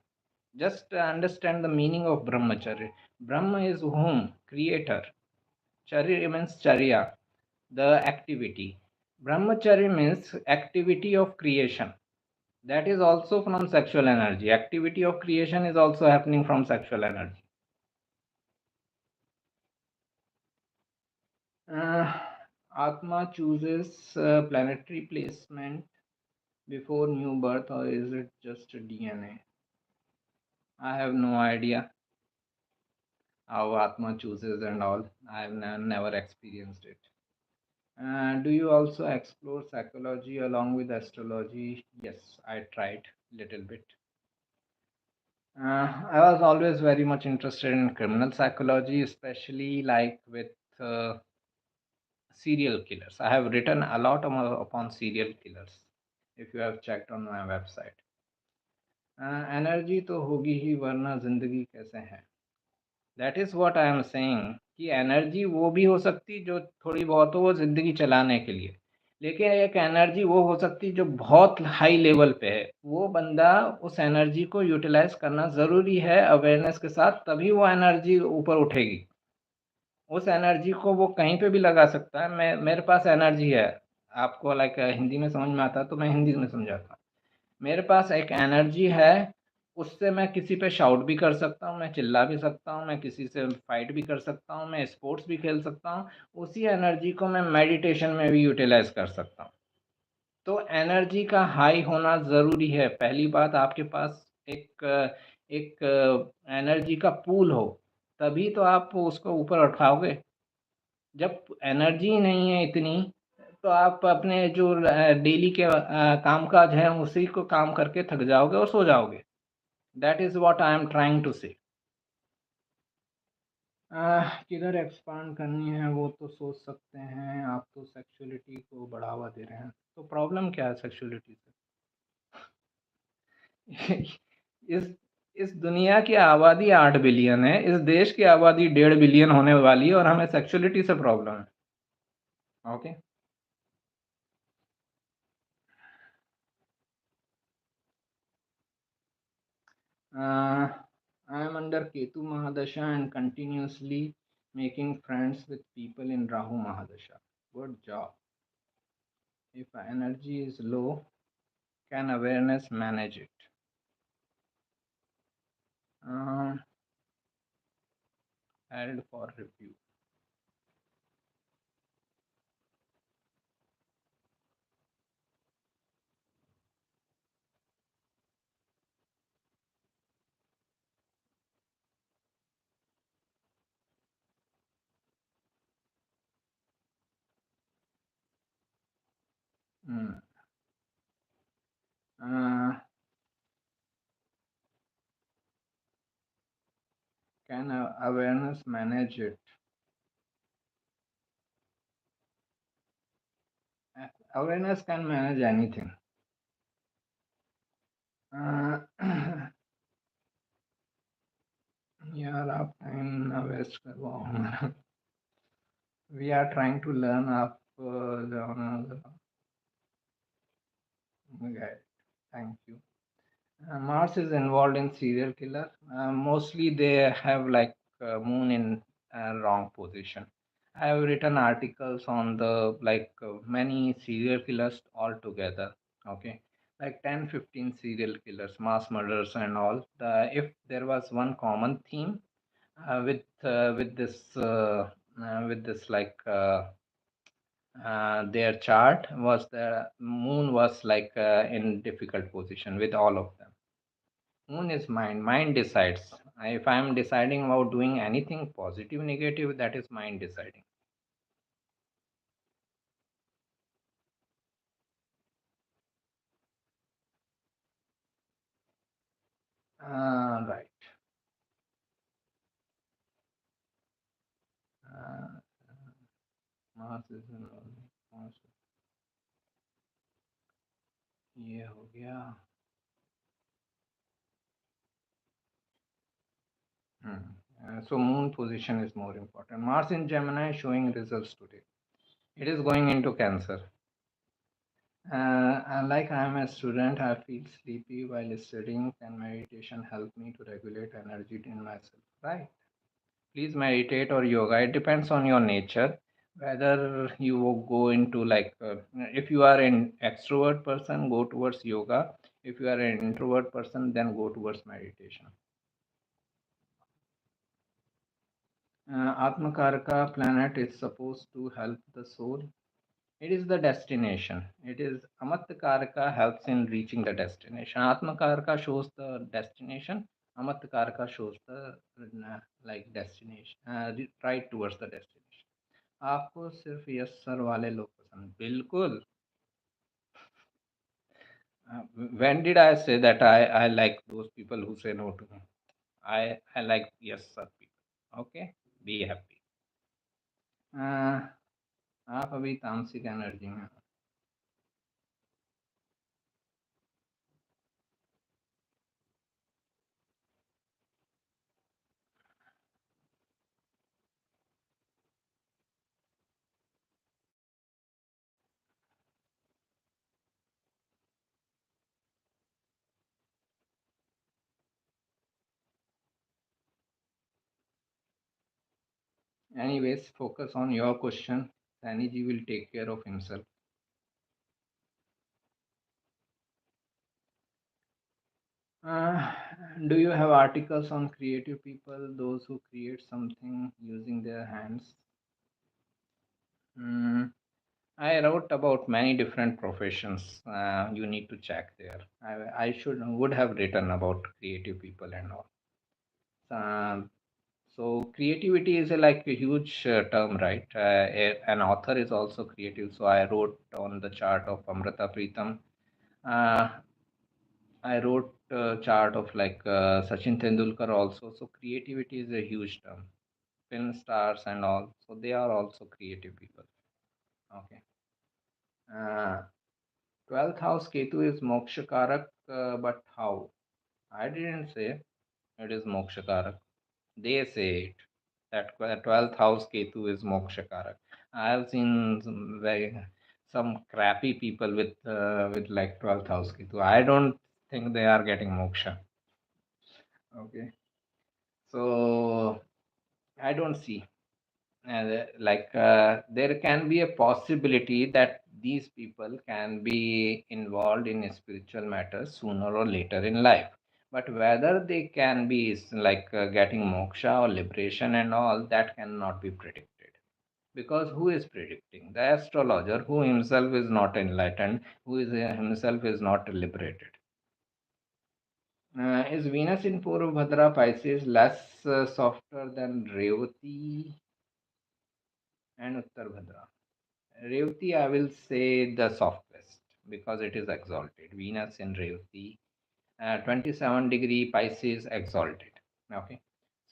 just understand the meaning of brahmacharya. Brahma is whom? Creator. Charya means charya, the activity. Brahmacharya means activity of creation. That is also from sexual energy. Activity of creation is also happening from sexual energy. uh, Atma chooses planetary placement before new birth, or is it just a DNA? I have no idea how Atma chooses and all. I have never experienced it. Do you also explore psychology along with astrology? Yes, I tried little bit. I was always very much interested in criminal psychology, especially like with uh, serial killers. I have written a lot upon serial killers. If you have checked on my website, energy तो होगी ही, वरना जिंदगी कैसे है? That is what I am saying, कि energy वो भी हो सकती जो थोड़ी बहुत हो, वो जिंदगी चलाने के लिए। लेकिन एक एनर्जी वो हो सकती जो बहुत हाई लेवल पे है, वो बंदा उस एनर्जी को यूटिलाइज करना ज़रूरी है अवेयरनेस के साथ, तभी वो एनर्जी ऊपर उठेगी। उस एनर्जी को वो कहीं पे भी लगा सकता है। मैं, मेरे पास एनर्जी है, आपको लाइक हिंदी में समझ में आता है तो मैं हिंदी में समझाता हूँ। मेरे पास एक एनर्जी है, उससे मैं किसी पे शाउट भी कर सकता हूँ, मैं चिल्ला भी सकता हूँ, मैं किसी से फाइट भी कर सकता हूँ, मैं स्पोर्ट्स भी खेल सकता हूँ। उसी एनर्जी को मैं मेडिटेशन में भी यूटिलाइज कर सकता हूँ। तो एनर्जी का हाई होना ज़रूरी है। पहली बात, आपके पास एक एक एनर्जी का पूल हो, तभी तो आप उसको ऊपर उठाओगे। जब एनर्जी नहीं है इतनी, तो आप अपने जो डेली के कामकाज हैं उसी को काम करके थक जाओगे और सो जाओगे। That is what I am trying to say. किधर एक्सपांड करनी है वो तो सोच सकते हैं, आप तो सेक्सुअलिटी को बढ़ावा दे रहे हैं, तो प्रॉब्लम क्या है सेक्सुअलिटी से? इस इस दुनिया की आबादी 8 बिलियन है, इस देश की आबादी 1.5 बिलियन होने वाली है, और हमें सेक्सुअलिटी से प्रॉब्लम है। Okay, I am under Ketu Mahadasha and continuously making friends with people in Rahu Mahadasha. Good job. If energy is low, can awareness manage it? Uh, held for review. Hmm. Uh, Can awareness manage it? Awareness can manage anything. Uh, यार आप time ना waste करवाओ हमारा. We are trying to learn. आप जाओ ना जरा. Okay, thank you. Mars is involved in serial killer. Mostly they have like moon in wrong position. I have written articles on the like many serial killers altogether. Okay, like 10, 15 serial killers, mass murders and all. If there was one common theme with this like their chart was the moon was like in difficult position with all of them. Moon is mind. Mind decides. If I am deciding about doing anything positive, negative, that is mind deciding. Right. Uh, Mars is in Mars. ये हो गया. So moon position is more important. Mars in Gemini showing results today. It is going into Cancer. Like I am a student, I feel sleepy while studying. Can meditation help me to regulate energy in myself? Right. Please meditate or yoga. It depends on your nature. Whether you go into like, if you are an extrovert person, go towards yoga. If you are an introvert person, then go towards meditation. Atmakaraka planet is supposed to help the soul. It is the destination. It is Amatkaraka helps in reaching the destination. Atmakaraka shows the destination. Amatkaraka shows the like destination, right towards the destination. आपको सिर्फ yes sir वाले लोग पसंद बिल्कुल. When did I say that I like those people who say no to me? I like yes sir people. Okay, be happy. uh, आप अभी तामसिक energy में हो. Anyways, focus on your question. Sani ji will take care of himself. Uh, do you have articles on creative people, those who create something using their hands? Mm, I wrote about many different professions. You need to check there. I should would have written about creative people and all. So creativity is like a huge term, right? An author is also creative. So I wrote on the chart of Amrita Pritam. Uh, I wrote a chart of like Sachin Tendulkar also. So creativity is a huge term. Film stars and all. So they are also creative people. Okay. Uh, 12th house Ketu is Mokshakarak, but how? I didn't say it is Mokshakarak. They say it that 12th house Ketu is Mokshakarak. I have seen some crappy people with like 12th house Ketu. I don't think they are getting moksha. Okay, so I don't see. There can be a possibility that these people can be involved in spiritual matters sooner or later in life, but whether they can be getting moksha or liberation and all, that cannot be predicted, because who is predicting? The astrologer, who himself is not enlightened, who is himself is not liberated. Is Venus in Purvabhadra Pisces less softer than Revati and Uttarbhadra? Revati, I will say the softest because it is exalted. Venus in Revati, 27 degree Pisces exalted. Okay,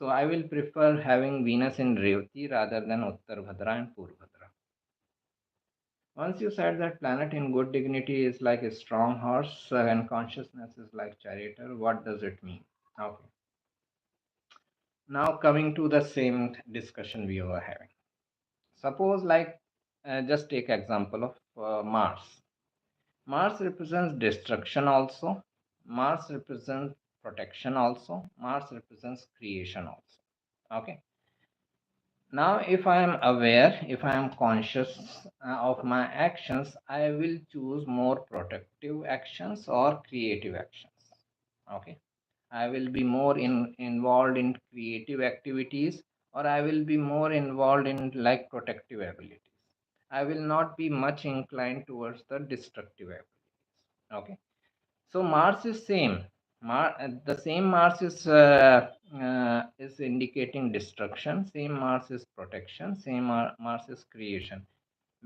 So I will prefer having Venus in Revati rather than Uttar Bhadra and Purvadra. Once you said that planet in good dignity is like a strong horse and consciousness is like charioteer, what does it mean? Okay. Now coming to the same discussion we were having. Suppose like just take example of Mars. Mars represents destruction also. Mars represents protection also. Mars represents creation also. Okay. Now, if I am aware, if I am conscious of my actions, I will choose more protective actions or creative actions. Okay. I will be more involved in creative activities, or I will be more involved in like protective abilities. I will not be much inclined towards the destructive abilities. Okay. So Mars is same. The same Mars is indicating destruction. Same Mars is protection. Same Mars is creation.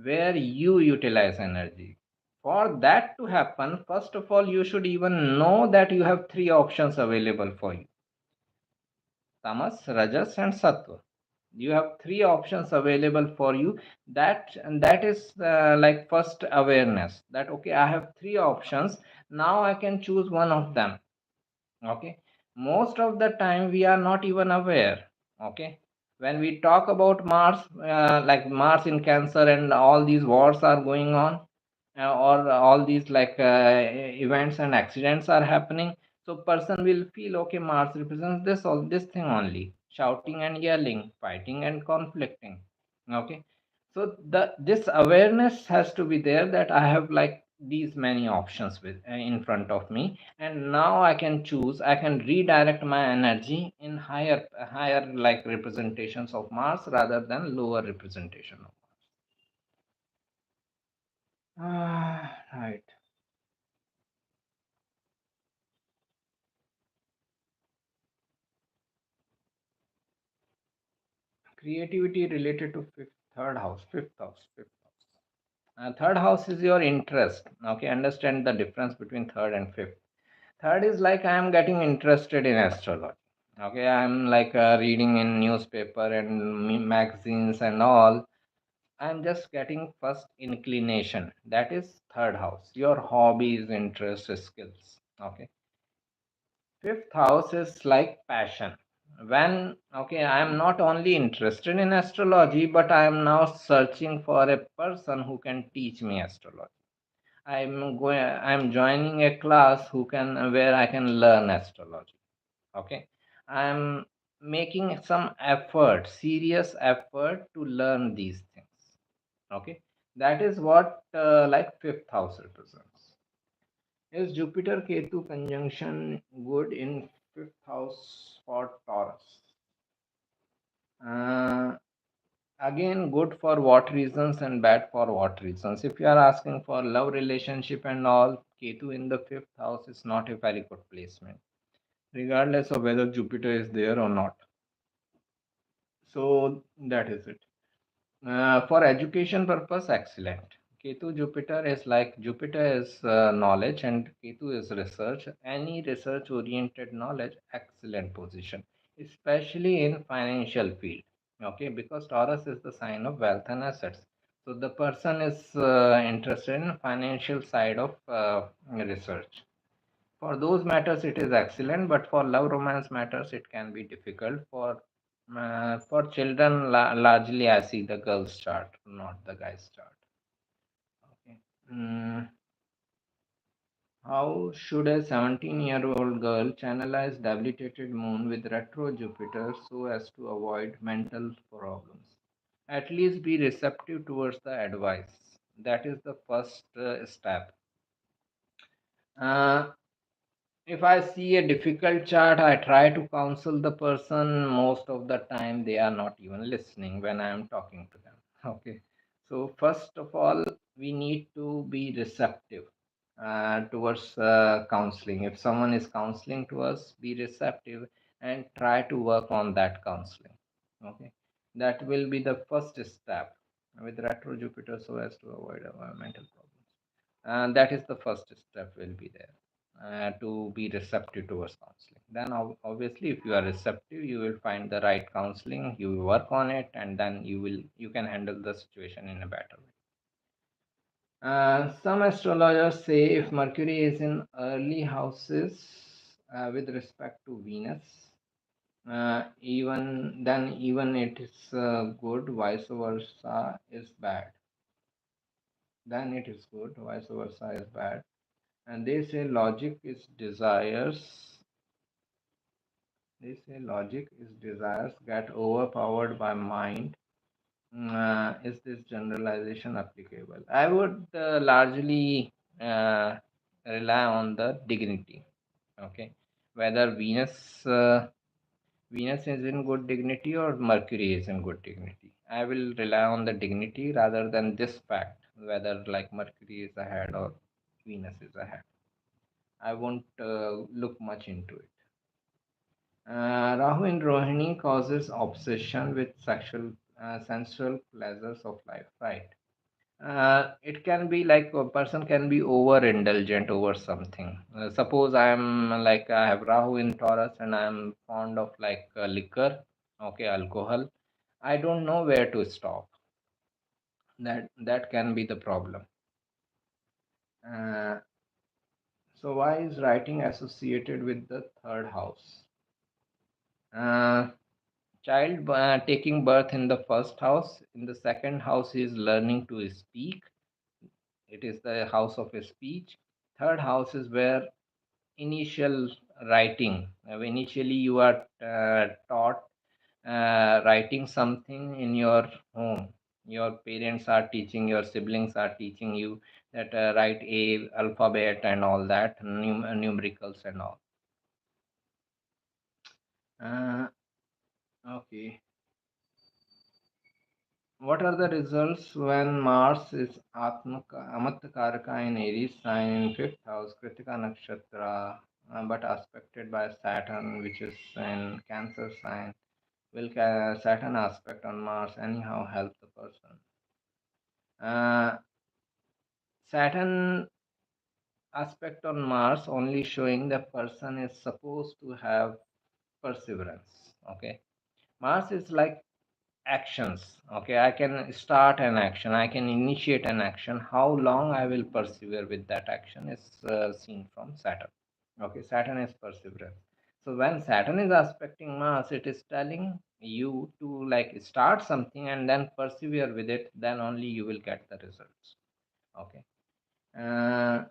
Where you utilize energy. For that to happen, first of all, you should even know that you have three options available for you: tamas, rajas, and sattva. You have three options available for you. That is like first awareness that okay, I have three options. Now I can choose one of them. Okay, most of the time we are not even aware. Okay, when we talk about Mars, like Mars in Cancer and all these wars are going on, or all these like events and accidents are happening, so person will feel okay, Mars represents this, all this thing only, shouting and yelling, fighting and conflicting. Okay, so this awareness has to be there that I have like these many options with in front of me, and now I can choose, I can redirect my energy in higher like representations of Mars rather than lower representation of Mars. Right. Creativity related to fifth house. Third house is your interest. Okay, understand the difference between third and fifth. Third is like I am getting interested in astrology. Okay, I am like reading in newspaper and magazines and all. I am just getting first inclination. That is third house. Your hobbies, interests, skills. Okay. Fifth house is like passion. When okay, I am not only interested in astrology, but I am now searching for a person who can teach me astrology. I'm joining a class who can where I can learn astrology. Okay. I'm making some effort, serious effort to learn these things. Okay. That is what like fifth house represents. Is Jupiter Ketu conjunction good in fifth house for Taurus? Uh, Again, good for what reasons and bad for what reasons. If you are asking for love relationship and all, Ketu in the fifth house is not a very good placement, regardless of whether Jupiter is there or not. So that is it. For education purpose, excellent. Ketu Jupiter is like Jupiter is knowledge and Ketu is research. Any research oriented knowledge, excellent position, especially in financial field. Okay, because Taurus is the sign of wealth and assets. So the person is interested in financial side of research. For those matters, it is excellent, but for love romance matters, it can be difficult. For children, largely I see the girls' chart, not the guys' chart. Okay. Mm, how should a 17-year-old girl channelize debilitated moon with retro Jupiter so as to avoid mental problems? At least be receptive towards the advice. That is the first step. Uh, if I see a difficult chart, I try to counsel the person. Most of the time, they are not even listening when I am talking to them. Okay. So, first of all, we need to be receptive towards counseling. If someone is counseling to us, be receptive and try to work on that counseling. Okay. That will be the first step with retro Jupiter so as to avoid environmental problems. And that is the first step will be there. to be receptive towards counseling. Then obviously, if you are receptive, you will find the right counseling, you will work on it, and then you can handle the situation in a better way. Some astrologers say if Mercury is in early houses with respect to Venus, even it is good, vice versa is bad. Then it is good, vice versa is bad. And they say logic is desires. They say logic is desires get overpowered by mind. Is this generalization applicable? I would largely uh, rely on the dignity. Okay, whether Venus is in good dignity or Mercury is in good dignity. I will rely on the dignity rather than this fact whether like Mercury is ahead or Venus is ahead. I won't look much into it. Rahu in Rohini causes obsession with sensual pleasures of life, right? It can be like a person can be overindulgent over something. Suppose I have Rahu in Taurus and I am fond of like liquor, okay, alcohol. I don't know where to stop. That can be the problem. Uh, so why is writing associated with the third house? Uh, Child taking birth in the first house. In the second house, he is learning to speak. It is the house of speech. Third house is where initial writing. Initially, you are taught writing something in your home. Your parents are teaching, your siblings are teaching you that write a alphabet and all that, numericals and all. Uh, okay. What are the results when Mars is Amatkaraka in Aries sign in fifth house, Kritika Nakshatra, but aspected by Saturn, which is in Cancer sign? Will Saturn aspect on Mars anyhow help the person? Uh, Saturn aspect on Mars only showing the person is supposed to have perseverance. Okay, Mars is like actions. Okay, I can start an action, I can initiate an action. How long I will persevere with that action is seen from Saturn. Okay, Saturn is perseverance. So when Saturn is aspecting Mars, it is telling you to like start something and then persevere with it, then only you will get the results. Okay. uh,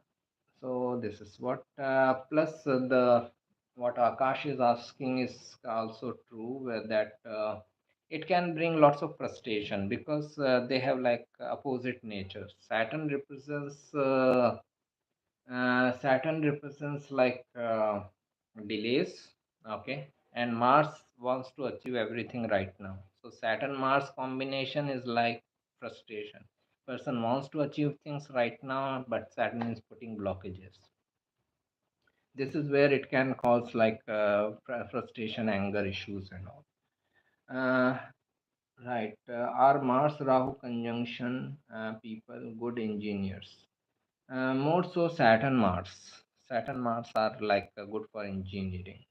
so this is what plus the what Akash is asking is also true, where that it can bring lots of frustration because they have like opposite nature. Saturn represents like delays, okay, and Mars wants to achieve everything right now. So Saturn Mars combination is like frustration. Person wants to achieve things right now, but Saturn is putting blockages. This is where it can cause like frustration, anger issues, and all. Uh, right. Are Mars Rahu conjunction people good engineers? More so Saturn Mars. Saturn Mars are like good for engineering.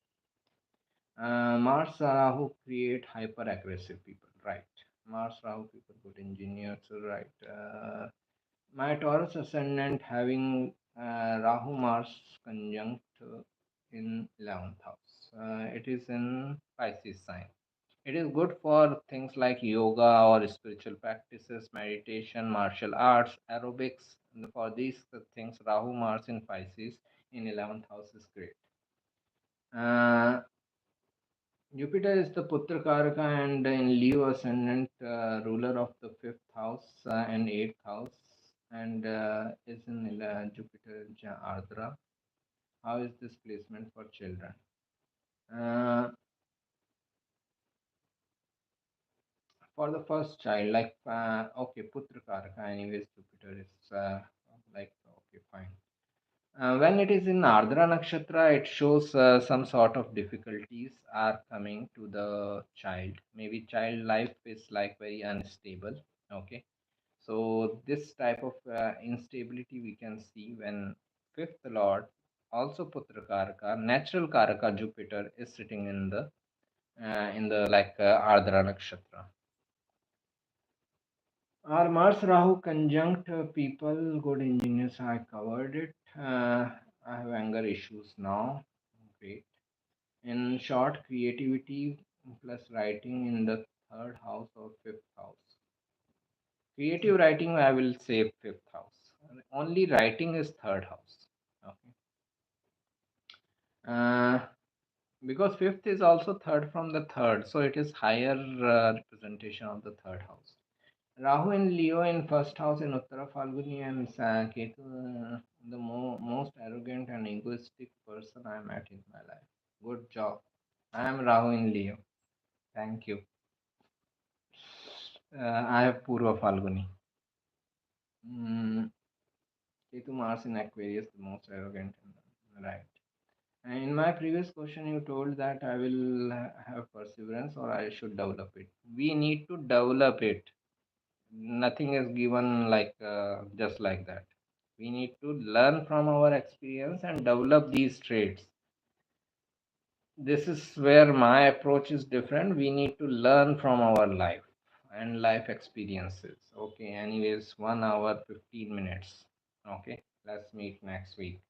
Mars Rahu create hyper aggressive people, right? Mars Rahu people good engineers, right? My Taurus ascendant having Rahu Mars conjunct in 11th house. It is in Pisces sign. It is good for things like yoga or spiritual practices, meditation, martial arts, aerobics. And for these things, Rahu Mars in Pisces in 11th house is great. Uh, Jupiter is the Putra Karaka and in Leo ascendant, ruler of the fifth house and eighth house, and is in Jupiter Ardra. How is this placement for children? Uh, for the first child, like okay, Putra Karaka, anyways, Jupiter is like okay, fine. When it is in Ardra Nakshatra, it shows some sort of difficulties are coming to the child. Maybe child life is like very unstable. Okay, so this type of instability we can see when fifth lord. Also Putra Karaka, natural Karaka Jupiter is sitting in the like Ardra Nakshatra. Are Mars Rahu conjunct people, good engineers? I covered it. I have anger issues now. Great. In short, creativity plus writing in the third house or fifth house. Creative writing, I will say fifth house. Only writing is third house. Okay. Because fifth is also third from the third, so it is higher representation of the third house. Rahu in Leo in first house in Uttara Falguni and Ketu, the most arrogant and egoistic person I met in my life. Good job. I am Rahu in Leo. Thank you. I have Purva Falguni. Mm, Ketu Mars in Aquarius, the most arrogant. Right. And in my previous question, you told that I will have perseverance or I should develop it. We need to develop it. Nothing is given like just like that. We need to learn from our experience and develop these traits. This is where my approach is different. We need to learn from our life and life experiences. Okay, anyways, 1 hour, 15 minutes. Okay, let's meet next week.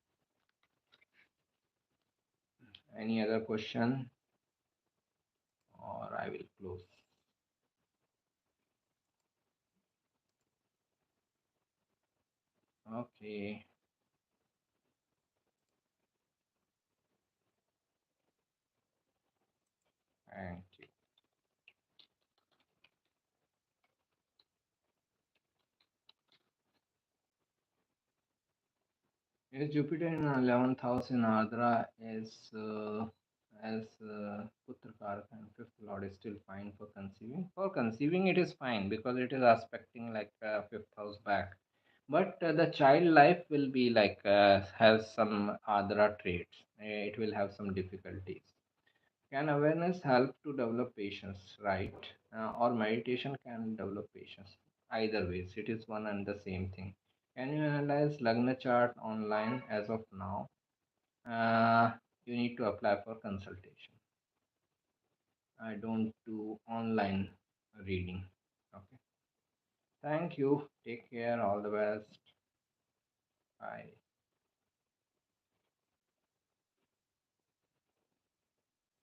Any other question or I will close? Okay, thank you. Yes, Jupiter in 11th house in Ardra is as Putra Karaka and fifth lord is still fine for conceiving. For conceiving, it is fine because it is aspecting like fifth house back. But the child life will be like has some Ardra traits. It will have some difficulties. Can awareness help to develop patience, right? Or meditation can develop patience. Either ways, it is one and the same thing. Can you analyze Lagna chart online as of now? You need to apply for consultation. I don't do online reading. Okay. Thank you. Take care. All the best. Bye.